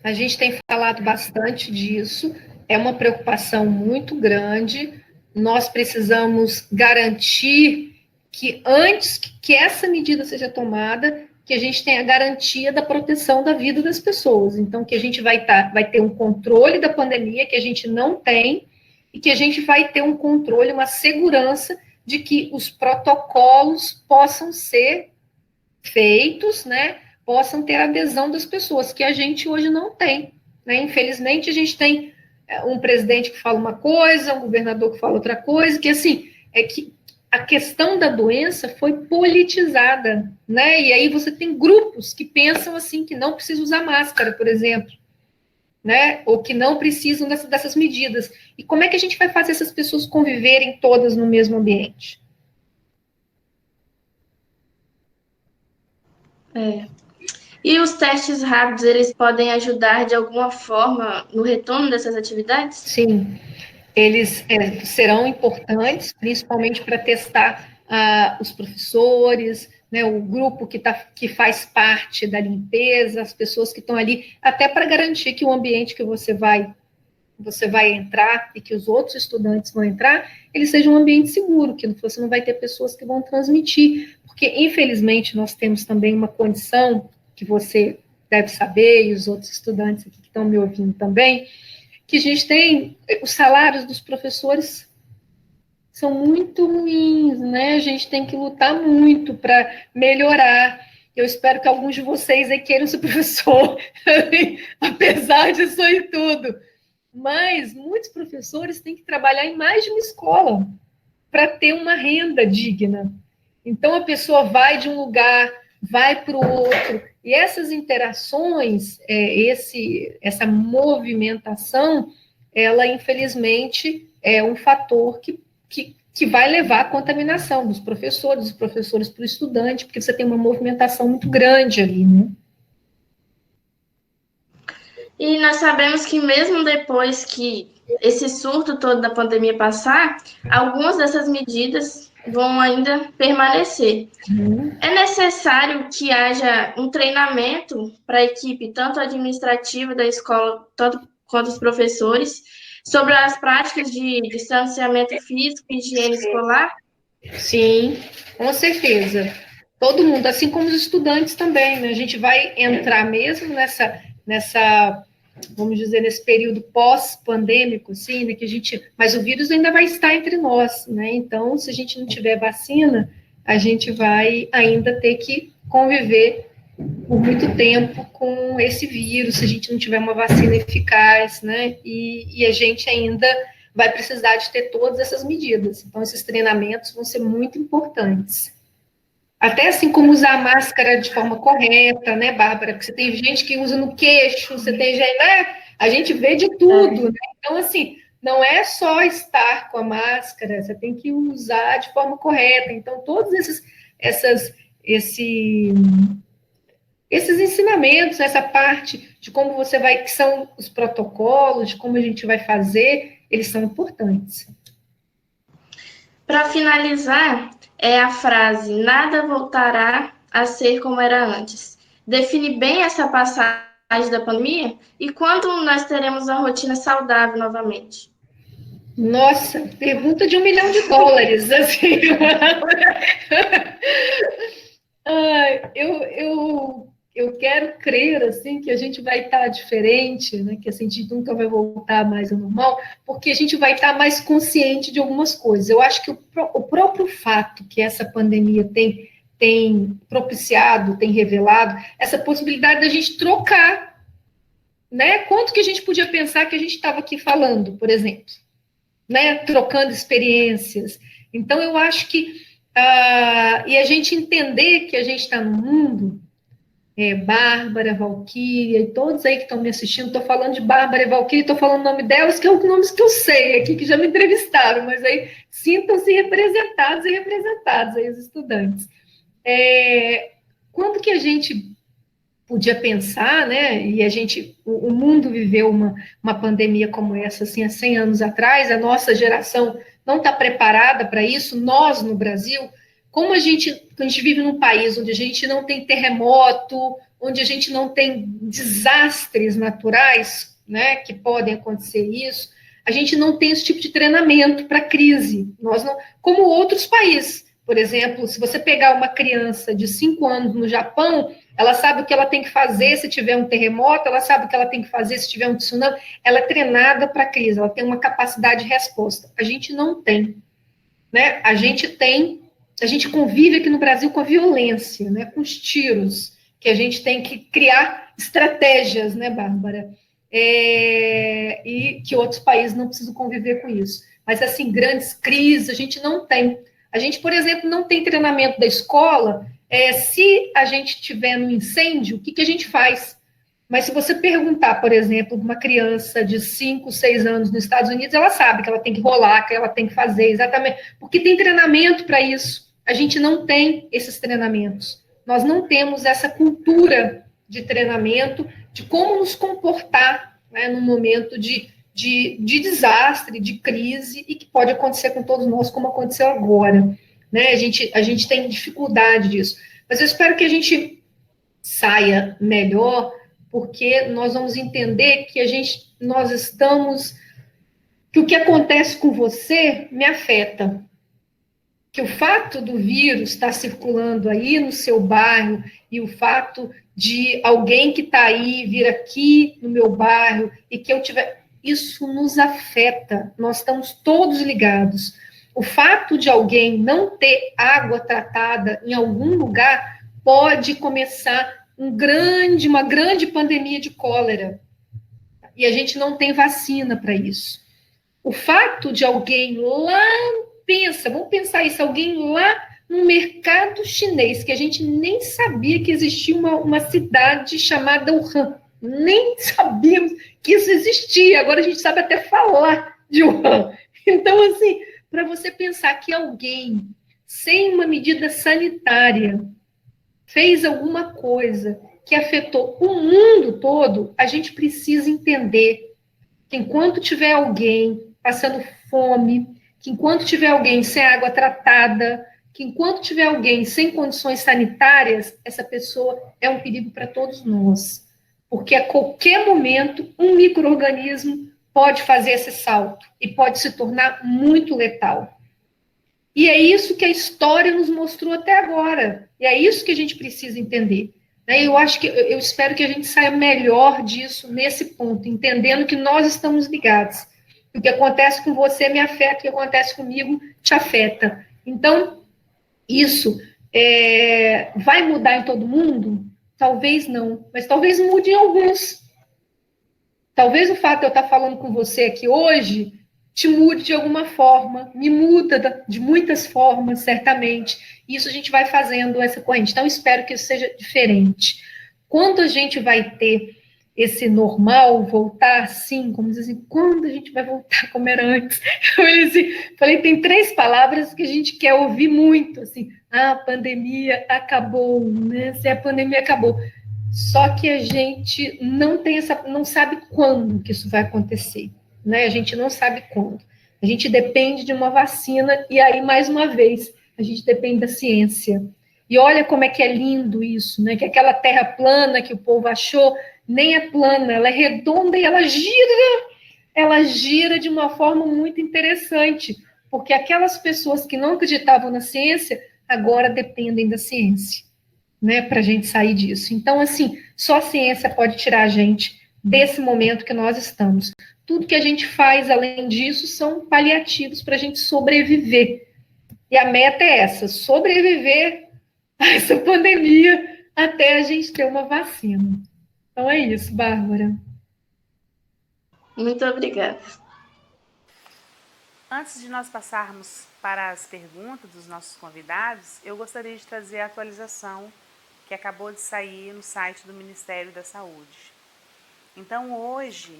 a gente tem falado bastante disso, é uma preocupação muito grande. Nós precisamos garantir que antes que essa medida seja tomada, que a gente tenha a garantia da proteção da vida das pessoas. Então, que a gente vai ter um controle da pandemia que a gente não tem, e que a gente vai ter um controle, uma segurança de que os protocolos possam ser feitos, né, possam ter a adesão das pessoas, que a gente hoje não tem, né? Infelizmente, a gente tem um presidente que fala uma coisa, um governador que fala outra coisa, que assim, é que a questão da doença foi politizada, né? E aí você tem grupos que pensam assim, que não precisa usar máscara, por exemplo, né? Ou que não precisam dessas medidas. E como é que a gente vai fazer essas pessoas conviverem todas no mesmo ambiente? E os testes rápidos, eles podem ajudar de alguma forma no retorno dessas atividades? Sim, eles serão importantes, principalmente para testar os professores, né, o grupo que faz parte da limpeza, as pessoas que estão ali, até para garantir que o ambiente que você vai entrar e que os outros estudantes vão entrar, ele seja um ambiente seguro, que você não vai ter pessoas que vão transmitir, porque infelizmente nós temos também uma condição que você deve saber, e os outros estudantes aqui que estão me ouvindo também, que a gente tem, os salários dos professores são muito ruins, né? A gente tem que lutar muito para melhorar. Eu espero que alguns de vocês aí queiram ser professor, apesar disso aí tudo. Mas muitos professores têm que trabalhar em mais de uma escola para ter uma renda digna. Então, a pessoa vai de um lugar, vai para o outro, e essas interações, essa movimentação, ela, infelizmente, é um fator que vai levar à contaminação dos professores para o estudante, porque você tem uma movimentação muito grande ali, né? E nós sabemos que mesmo depois que esse surto todo da pandemia passar, algumas dessas medidas vão ainda permanecer. É necessário que haja um treinamento para a equipe, tanto administrativa da escola, tanto quanto os professores, sobre as práticas de distanciamento físico e higiene escolar? Sim, com certeza. Todo mundo, assim como os estudantes também, né? A gente vai entrar mesmo nessa, vamos dizer, nesse período pós-pandêmico, assim, né? Mas o vírus ainda vai estar entre nós, né? Então, se a gente não tiver vacina, a gente vai ainda ter que conviver por muito tempo com esse vírus, se a gente não tiver uma vacina eficaz, né? E a gente ainda vai precisar de ter todas essas medidas. Então, esses treinamentos vão ser muito importantes. Até assim como usar a máscara de forma correta, né, Bárbara? Porque você tem gente que usa no queixo, você tem gente, né? A gente vê de tudo, né? Então, assim, não é só estar com a máscara, você tem que usar de forma correta. Então, todos esses ensinamentos, essa parte de como você vai, que são os protocolos, de como a gente vai fazer, eles são importantes. Para finalizar, é a frase "nada voltará a ser como era antes". Define bem essa passagem da pandemia e quando nós teremos uma rotina saudável novamente. Nossa, pergunta de $1 milhão, assim. Eu quero crer, assim, que a gente vai estar diferente, né? Que assim, a gente nunca vai voltar mais ao normal, porque a gente vai estar mais consciente de algumas coisas. Eu acho que o próprio fato que essa pandemia tem propiciado, tem revelado, essa possibilidade da gente trocar, né? Quanto que a gente podia pensar que a gente estava aqui falando, por exemplo, né? Trocando experiências. Então, eu acho que e a gente entender que a gente está no mundo, Bárbara, Valquíria, e todos aí que estão me assistindo, estou falando de Bárbara e Valquíria, estou falando o nome delas, que é os nomes que eu sei aqui, que já me entrevistaram, mas aí sintam-se representados e representadas aí os estudantes. Quando que a gente podia pensar, né, e o mundo viveu uma pandemia como essa, assim, há 100 anos atrás, a nossa geração não está preparada para isso, nós no Brasil, como a gente vive num país onde a gente não tem terremoto, onde a gente não tem desastres naturais, né, que podem acontecer isso, a gente não tem esse tipo de treinamento para crise. Nós não, como outros países. Por exemplo, se você pegar uma criança de 5 anos no Japão, ela sabe o que ela tem que fazer se tiver um terremoto, ela sabe o que ela tem que fazer se tiver um tsunami, ela é treinada para crise, ela tem uma capacidade de resposta. A gente não tem, né? A gente convive aqui no Brasil com a violência, né? Com os tiros, que a gente tem que criar estratégias, né, Bárbara? E que outros países não precisam conviver com isso. Mas, assim, grandes crises a gente não tem. A gente, por exemplo, não tem treinamento da escola. Se a gente tiver um incêndio, o que a gente faz? Mas se você perguntar, por exemplo, uma criança de 5, 6 anos nos Estados Unidos, ela sabe que ela tem que rolar, que ela tem que fazer, exatamente, porque tem treinamento para isso. A gente não tem esses treinamentos. Nós não temos essa cultura de treinamento, de como nos comportar, né, num momento de desastre, de crise, e que pode acontecer com todos nós, como aconteceu agora. Né? A gente tem dificuldade disso. Mas eu espero que a gente saia melhor, porque nós vamos entender que que o que acontece com você me afeta. Que o fato do vírus estar circulando aí no seu bairro e o fato de alguém que está aí vir aqui no meu bairro e que eu tiver... Isso nos afeta, nós estamos todos ligados. O fato de alguém não ter água tratada em algum lugar pode começar uma grande pandemia de cólera. E a gente não tem vacina para isso. O fato de alguém lá, vamos pensar isso, alguém lá no mercado chinês, que a gente nem sabia que existia uma cidade chamada Wuhan, nem sabíamos que isso existia, agora a gente sabe até falar de Wuhan. Então, assim, para você pensar que alguém, sem uma medida sanitária, fez alguma coisa que afetou o mundo todo, a gente precisa entender que enquanto tiver alguém passando fome, que enquanto tiver alguém sem água tratada, que enquanto tiver alguém sem condições sanitárias, essa pessoa é um perigo para todos nós. Porque a qualquer momento, um micro-organismo pode fazer esse salto e pode se tornar muito letal. E é isso que a história nos mostrou até agora. E é isso que a gente precisa entender. Eu espero que a gente saia melhor disso nesse ponto, entendendo que nós estamos ligados. O que acontece com você me afeta, o que acontece comigo te afeta. Então, isso vai mudar em todo mundo? Talvez não, mas talvez mude em alguns. Talvez o fato de eu estar falando com você aqui hoje te mude de alguma forma, me muda de muitas formas, certamente. Isso a gente vai fazendo essa corrente. Então, espero que isso seja diferente. Quando a gente vai ter esse normal, voltar assim, como dizer assim, quando a gente vai voltar como era antes? Falei, tem 3 palavras que a gente quer ouvir muito, assim, a pandemia acabou, né? Se a pandemia acabou. Só que a gente não sabe quando que isso vai acontecer, né? A gente não sabe quando. A gente depende de uma vacina e aí, mais uma vez, a gente depende da ciência. E olha como é que é lindo isso, né? Que aquela terra plana que o povo achou nem é plana, ela é redonda e ela gira de uma forma muito interessante, porque aquelas pessoas que não acreditavam na ciência agora dependem da ciência, né, para a gente sair disso. Então, assim, só a ciência pode tirar a gente desse momento que nós estamos. Tudo que a gente faz além disso são paliativos para a gente sobreviver. E a meta é essa, sobreviver a essa pandemia até a gente ter uma vacina. Então é isso, Bárbara. Muito obrigada. Antes de nós passarmos para as perguntas dos nossos convidados, eu gostaria de trazer a atualização que acabou de sair no site do Ministério da Saúde. Então, hoje,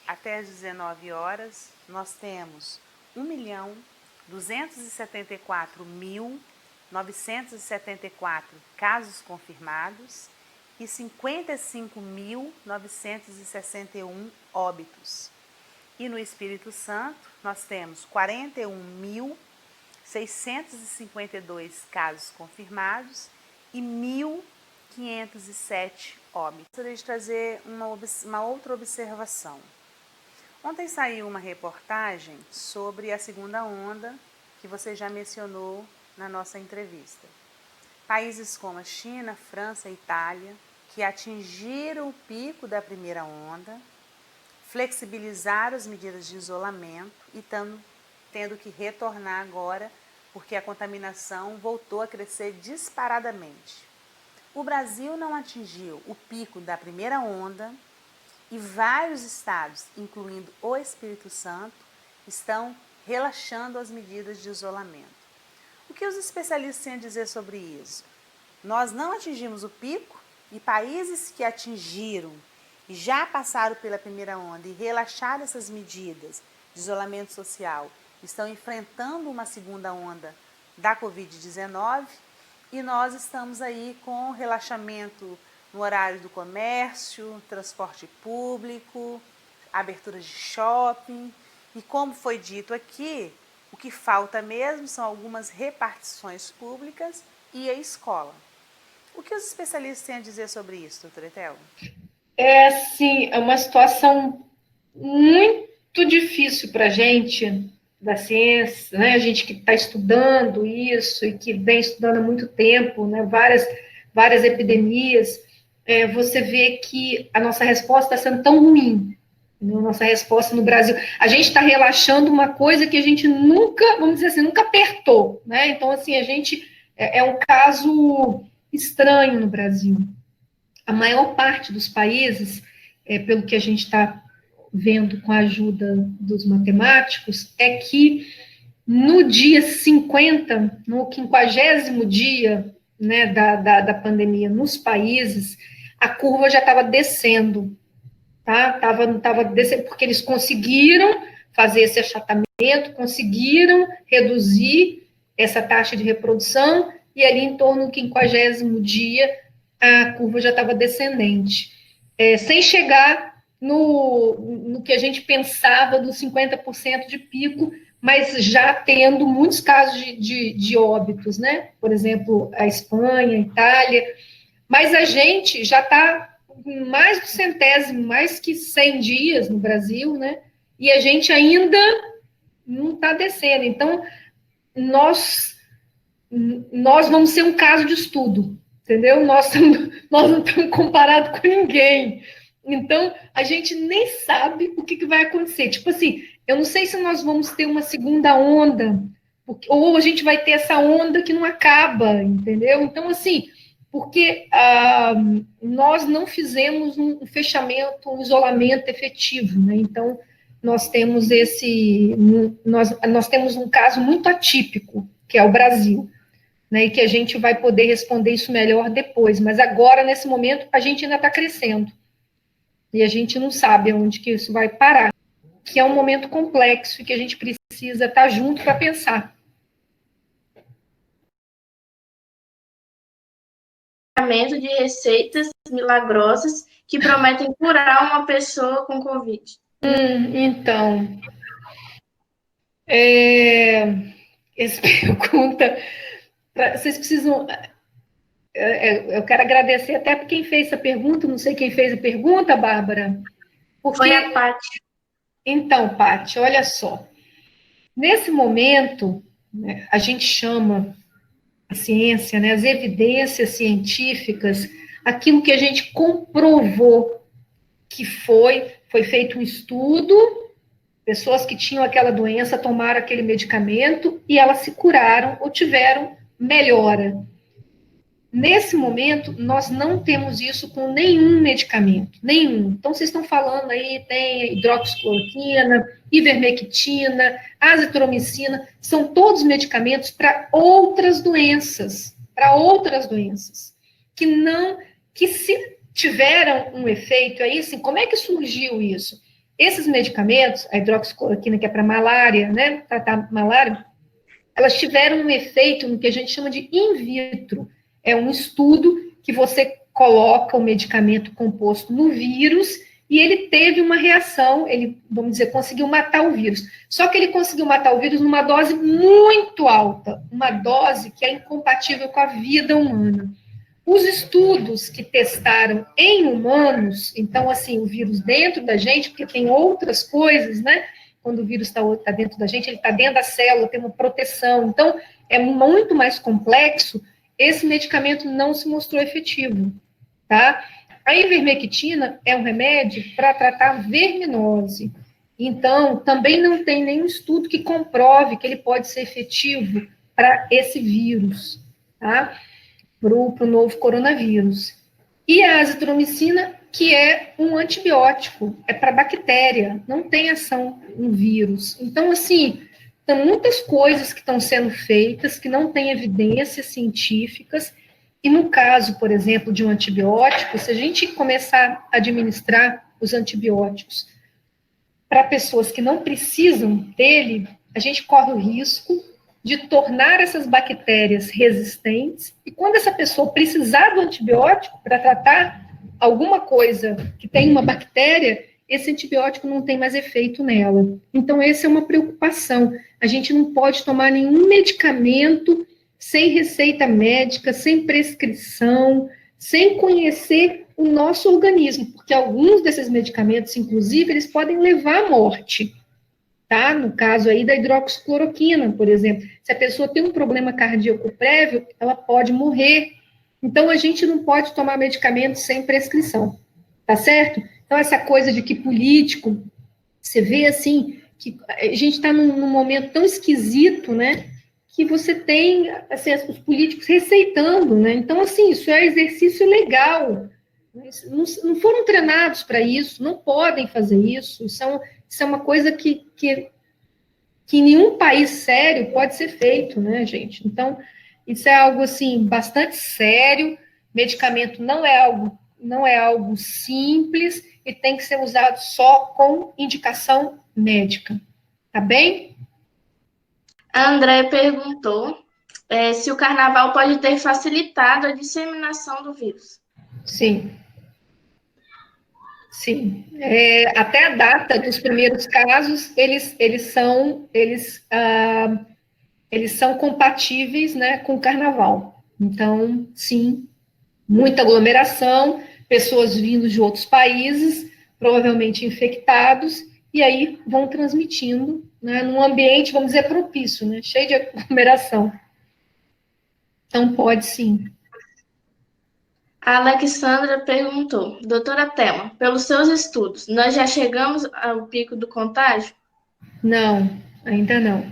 até às 19 horas, nós temos 1.274.974 casos confirmados e 55.961 óbitos. E no Espírito Santo, nós temos 41.652 casos confirmados e 1.507 óbitos. Gostaria de trazer uma outra observação. Ontem saiu uma reportagem sobre a segunda onda, que você já mencionou na nossa entrevista. Países como a China, França e Itália, que atingiram o pico da primeira onda, flexibilizaram as medidas de isolamento e estão tendo que retornar agora porque a contaminação voltou a crescer disparadamente. O Brasil não atingiu o pico da primeira onda e vários estados, incluindo o Espírito Santo, estão relaxando as medidas de isolamento. O que os especialistas têm a dizer sobre isso? Nós não atingimos o pico e países que atingiram e já passaram pela primeira onda e relaxaram essas medidas de isolamento social, estão enfrentando uma segunda onda da Covid-19 e nós estamos aí com relaxamento no horário do comércio, transporte público, abertura de shopping e, como foi dito aqui, o que falta mesmo são algumas repartições públicas e a escola. O que os especialistas têm a dizer sobre isso, doutora Etel? Sim, é uma situação muito difícil para a gente da ciência, né? A gente que está estudando isso e que vem estudando há muito tempo, né? Várias epidemias, você vê que a nossa resposta está sendo tão ruim, né? A nossa resposta no Brasil, a gente está relaxando uma coisa que a gente nunca, vamos dizer assim, nunca apertou, né? Então, assim, a gente é um caso estranho no Brasil. A maior parte dos países, pelo que a gente está vendo com a ajuda dos matemáticos, é que no dia 50, no 50º dia, né, da pandemia nos países, a curva já estava descendo, tá? Tava descendo, porque eles conseguiram fazer esse achatamento, conseguiram reduzir essa taxa de reprodução, e ali em torno do 50º dia, a curva já estava descendente, sem chegar no que a gente pensava dos 50% de pico, mas já tendo muitos casos de óbitos, né? Por exemplo, a Espanha, a Itália, mas a gente já está mais do centésimo, mais que 100 dias no Brasil, né? E a gente ainda não está descendo. Então, nós vamos ser um caso de estudo, entendeu? Nós não estamos comparados com ninguém. Então, a gente nem sabe o que vai acontecer. Tipo assim, eu não sei se nós vamos ter uma segunda onda, ou a gente vai ter essa onda que não acaba, entendeu? Então, assim, porque nós não fizemos um fechamento, um isolamento efetivo, né? Então, nós temos nós temos um caso muito atípico, que é o Brasil, né? E que a gente vai poder responder isso melhor depois. Mas agora, nesse momento, a gente ainda está crescendo. E a gente não sabe aonde que isso vai parar, que é um momento complexo e que a gente precisa estar junto para pensar. De receitas milagrosas que prometem curar uma pessoa com Covid. Então, essa pergunta, vocês precisam... Eu quero agradecer até por quem fez essa pergunta, não sei quem fez a pergunta, Bárbara. Foi a Paty. Então, Paty, olha só. Nesse momento, né, a gente chama a ciência, né, as evidências científicas, aquilo que a gente comprovou que foi feito um estudo, pessoas que tinham aquela doença tomaram aquele medicamento e elas se curaram ou tiveram melhora. Nesse momento, nós não temos isso com nenhum medicamento, nenhum. Então, vocês estão falando aí, tem hidroxicloroquina, ivermectina, azitromicina, são todos medicamentos para outras doenças, que se tiveram um efeito aí, assim, como é que surgiu isso? Esses medicamentos, a hidroxicloroquina, que é para malária, né, tratar malária, elas tiveram um efeito no que a gente chama de in vitro. É um estudo que você coloca o medicamento composto no vírus e ele teve uma reação, ele, vamos dizer, conseguiu matar o vírus. Só que ele conseguiu matar o vírus numa dose muito alta, uma dose que é incompatível com a vida humana. Os estudos que testaram em humanos, então, assim, o vírus dentro da gente, porque tem outras coisas, né? Quando o vírus está dentro da gente, ele está dentro da célula, tem uma proteção. Então, é muito mais complexo. Esse medicamento não se mostrou efetivo, tá? A ivermectina é um remédio para tratar verminose. Então, também não tem nenhum estudo que comprove que ele pode ser efetivo para esse vírus, tá? Para o novo coronavírus. E a azitromicina, que é um antibiótico, é para bactéria, não tem ação em vírus. Então, assim, tem muitas coisas que estão sendo feitas que não têm evidências científicas, e no caso, por exemplo, de um antibiótico, se a gente começar a administrar os antibióticos para pessoas que não precisam dele, a gente corre o risco de tornar essas bactérias resistentes, e quando essa pessoa precisar do antibiótico para tratar alguma coisa que tem uma bactéria, esse antibiótico não tem mais efeito nela. Então, essa é uma preocupação. A gente não pode tomar nenhum medicamento sem receita médica, sem prescrição, sem conhecer o nosso organismo, porque alguns desses medicamentos, inclusive, eles podem levar à morte, tá? No caso aí da hidroxicloroquina, por exemplo. Se a pessoa tem um problema cardíaco prévio, ela pode morrer. Então, a gente não pode tomar medicamento sem prescrição, tá certo? Então, essa coisa de que político, você vê assim, que a gente está num momento tão esquisito, né? Que você tem, assim, os políticos receitando, né? Então, assim, isso é exercício legal. Não foram treinados para isso, não podem fazer isso. Isso é uma coisa que em nenhum país sério pode ser feito, né, gente? Então, isso é algo, assim, bastante sério. Medicamento não é algo simples e tem que ser usado só com indicação médica, tá bem? A André perguntou se o carnaval pode ter facilitado a disseminação do vírus. Sim. Sim. Até a data dos primeiros casos, eles são compatíveis, né, com o carnaval. Então, sim, muita aglomeração, pessoas vindo de outros países, provavelmente infectados, e aí vão transmitindo, né, num ambiente, vamos dizer, propício, né, cheio de aglomeração. Então, pode sim. A Alexandra perguntou, doutora Thelma, pelos seus estudos, nós já chegamos ao pico do contágio? Não, ainda não.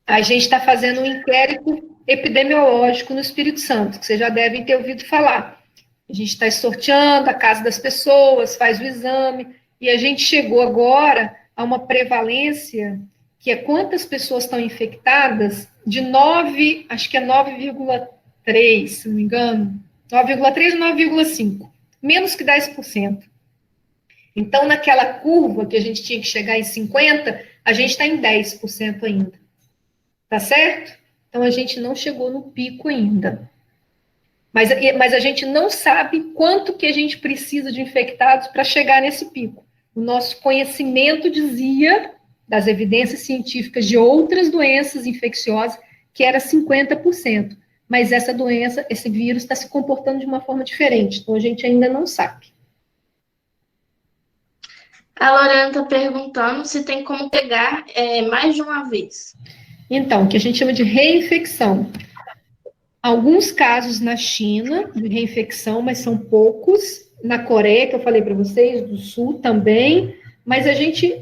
A gente está fazendo um inquérito epidemiológico no Espírito Santo, que vocês já devem ter ouvido falar. A gente está sorteando a casa das pessoas, faz o exame, e a gente chegou agora a uma prevalência, que é quantas pessoas estão infectadas, de 9, acho que é 9,3, se não me engano, 9,3 ou 9,5, menos que 10%. Então, naquela curva que a gente tinha que chegar em 50, a gente está em 10% ainda. Tá certo? Então, a gente não chegou no pico ainda. Mas a gente não sabe quanto que a gente precisa de infectados para chegar nesse pico. O nosso conhecimento dizia, das evidências científicas de outras doenças infecciosas, que era 50%. Mas essa doença, esse vírus, está se comportando de uma forma diferente. Então, a gente ainda não sabe. A Lorena está perguntando se tem como pegar mais de uma vez. Então, o que a gente chama de reinfecção. Alguns casos na China de reinfecção, mas são poucos. Na Coreia, que eu falei para vocês, do Sul também. Mas a gente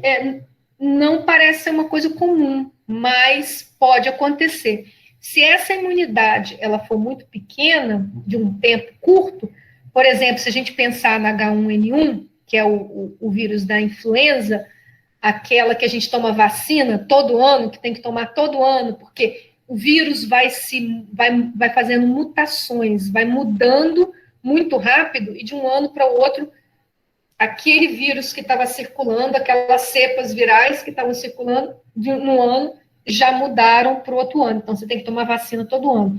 não parece ser uma coisa comum, mas pode acontecer. Se essa imunidade ela for muito pequena, de um tempo curto, por exemplo, se a gente pensar na H1N1, que é o vírus da influenza, aquela que a gente toma vacina todo ano, que tem que tomar todo ano, porque o vírus vai fazendo mutações, vai mudando muito rápido, e de um ano para o outro, aquele vírus que estava circulando, aquelas cepas virais que estavam circulando no ano, já mudaram para o outro ano. Então, você tem que tomar vacina todo ano.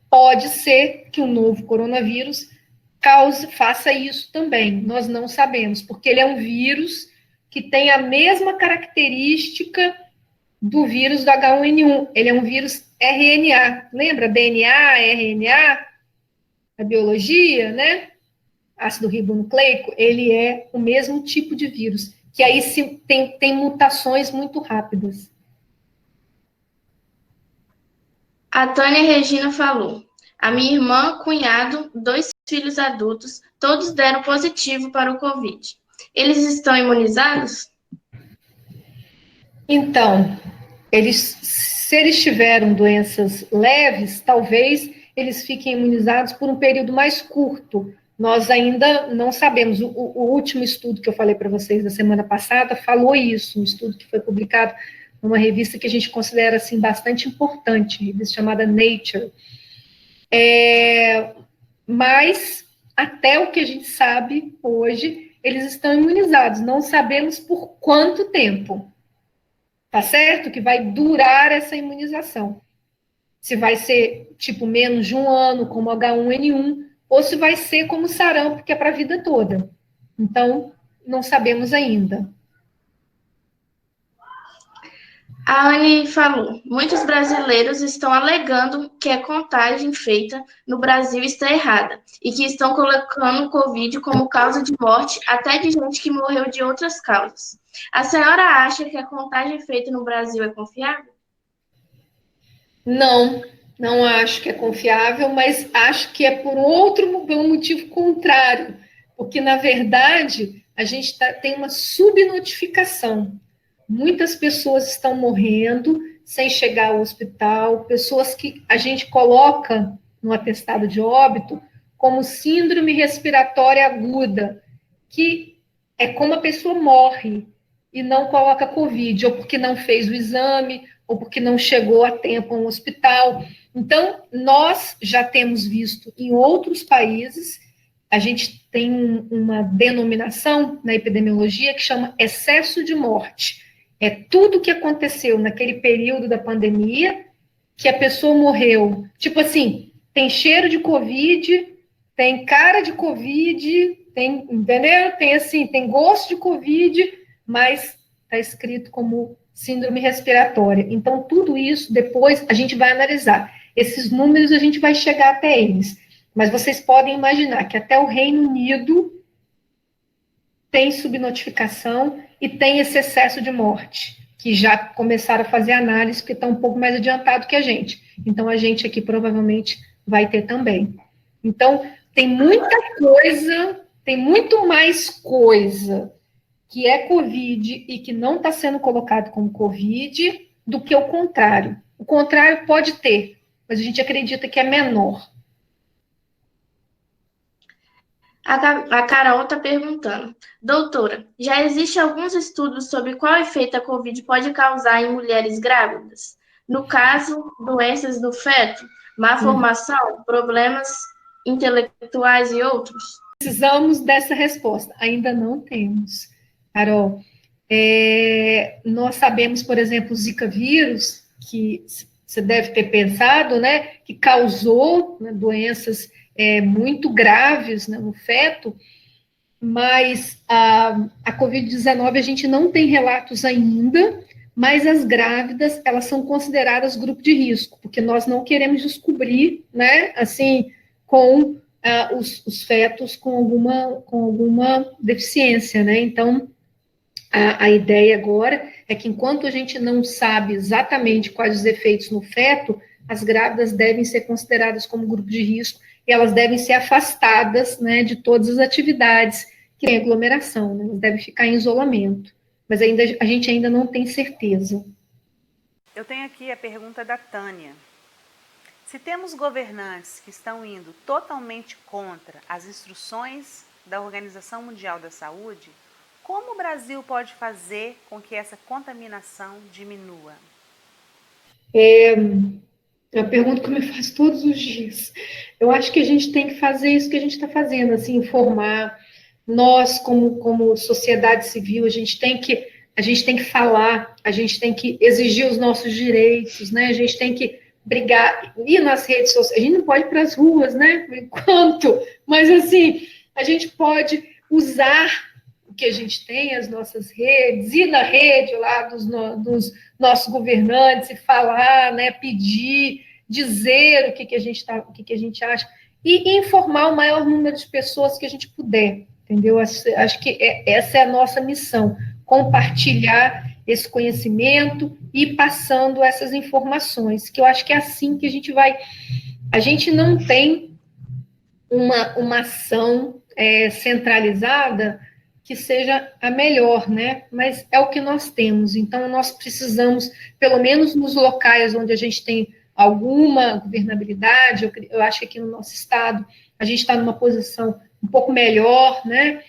Pode ser que o novo coronavírus faça isso também. Nós não sabemos, porque ele é um vírus que tem a mesma característica do vírus do H1N1. Ele é um vírus RNA. Lembra? DNA, RNA, a biologia, né? Ácido ribonucleico. Ele é o mesmo tipo de vírus, que aí tem mutações muito rápidas. A Tânia Regina falou, a minha irmã, cunhado, 2 filhos adultos, todos deram positivo para o Covid. Eles estão imunizados? Então, se eles tiveram doenças leves, talvez eles fiquem imunizados por um período mais curto. Nós ainda não sabemos. O último estudo que eu falei para vocês da semana passada falou isso, um estudo que foi publicado numa revista que a gente considera assim, bastante importante, revista chamada Nature. Mas, até o que a gente sabe hoje, eles estão imunizados. Não sabemos por quanto tempo. Tá certo? Que vai durar essa imunização. Se vai ser, tipo, menos de um ano, como H1N1, ou se vai ser como sarampo, que é para a vida toda. Então, não sabemos ainda. A Anne falou, muitos brasileiros estão alegando que a contagem feita no Brasil está errada e que estão colocando o Covid como causa de morte até de gente que morreu de outras causas. A senhora acha que a contagem feita no Brasil é confiável? Não, não acho que é confiável, mas acho que é por um motivo contrário, porque, na verdade, a gente tem uma subnotificação. Muitas pessoas estão morrendo sem chegar ao hospital, pessoas que a gente coloca no atestado de óbito como síndrome respiratória aguda, que é como a pessoa morre e não coloca Covid, ou porque não fez o exame, ou porque não chegou a tempo a um hospital. Então, nós já temos visto em outros países, a gente tem uma denominação na epidemiologia que chama excesso de morte. É tudo que aconteceu naquele período da pandemia, que a pessoa morreu. Tipo assim, tem cheiro de Covid, tem cara de Covid, entendeu? Tem assim, tem gosto de Covid, mas está escrito como síndrome respiratória. Então, tudo isso, depois, a gente vai analisar. Esses números, a gente vai chegar até eles. Mas vocês podem imaginar que até o Reino Unido tem subnotificação e tem esse excesso de morte, que já começaram a fazer análise, porque está um pouco mais adiantado que a gente. Então, a gente aqui provavelmente vai ter também. Então, tem muita coisa, tem muito mais coisa que é Covid e que não está sendo colocado como Covid do que o contrário. O contrário pode ter, mas a gente acredita que é menor. A Carol está perguntando, doutora, já existem alguns estudos sobre qual efeito a Covid pode causar em mulheres grávidas? No caso, doenças do feto, má formação, problemas intelectuais e outros? Precisamos dessa resposta. Ainda não temos. Carol, nós sabemos, por exemplo, o Zika vírus, que você deve ter pensado, né, que causou, né, doenças muito graves, né, no feto, mas a Covid-19 a gente não tem relatos ainda, mas as grávidas, elas são consideradas grupo de risco, porque nós não queremos descobrir, né, assim, com os fetos com alguma deficiência, né, então a ideia agora é que enquanto a gente não sabe exatamente quais os efeitos no feto, as grávidas devem ser consideradas como grupo de risco e elas devem ser afastadas, né, de todas as atividades que tem aglomeração, né, elas devem ficar em isolamento. Mas a gente ainda não tem certeza. Eu tenho aqui a pergunta da Tânia. Se temos governantes que estão indo totalmente contra as instruções da Organização Mundial da Saúde, como o Brasil pode fazer com que essa contaminação diminua? É uma pergunta que eu me faço todos os dias. Eu acho que a gente tem que fazer isso que a gente está fazendo, assim, informar. Nós, como sociedade civil, a gente tem que falar, a gente tem que exigir os nossos direitos, né? A gente tem que brigar, ir nas redes sociais. A gente não pode ir para as ruas, né? Por enquanto, mas assim, a gente pode usar o que a gente tem, as nossas redes, ir na rede lá dos nossos governantes e falar, né? Pedir, dizer o que a gente acha e informar o maior número de pessoas que a gente puder. Entendeu? Acho que essa é a nossa missão, compartilhar esse conhecimento e passando essas informações, que eu acho que é assim que a gente vai. A gente não tem uma ação centralizada que seja a melhor, né? Mas é o que nós temos. Então, nós precisamos, pelo menos nos locais onde a gente tem alguma governabilidade, eu acho que aqui no nosso estado a gente está numa posição um pouco melhor, né,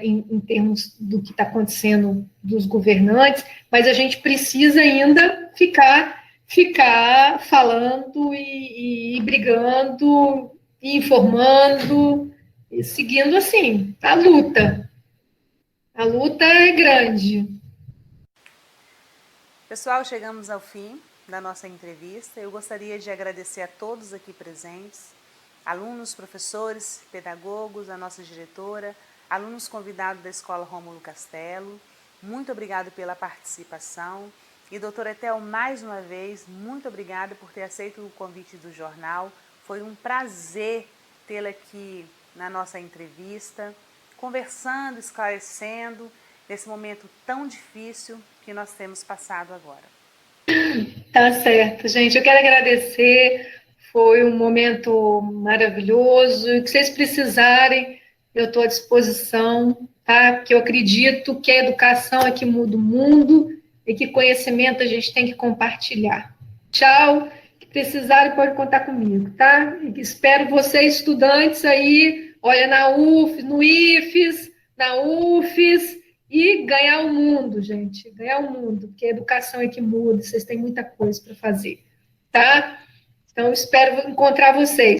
em termos do que está acontecendo dos governantes, mas a gente precisa ainda ficar falando e brigando, e informando, e seguindo assim, a luta. A luta é grande. Pessoal, chegamos ao fim da nossa entrevista. Eu gostaria de agradecer a todos aqui presentes, alunos, professores, pedagogos, a nossa diretora, alunos convidados da Escola Rômulo Castelo. Muito obrigado pela participação. E, doutora Etel, mais uma vez, muito obrigada por ter aceito o convite do jornal. Foi um prazer tê-la aqui na nossa entrevista, conversando, esclarecendo, nesse momento tão difícil que nós temos passado agora. Tá certo, gente. Eu quero agradecer. Foi um momento maravilhoso. O que vocês precisarem, eu estou à disposição, tá? Porque eu acredito que a educação é que muda o mundo e que conhecimento a gente tem que compartilhar. Tchau. Que precisarem, pode contar comigo, tá? E espero vocês, estudantes aí, olha, na UF, no IFES, na UFES, e ganhar o mundo, gente. Ganhar o mundo, porque a educação é que muda, vocês têm muita coisa para fazer, tá? Então, espero encontrar vocês.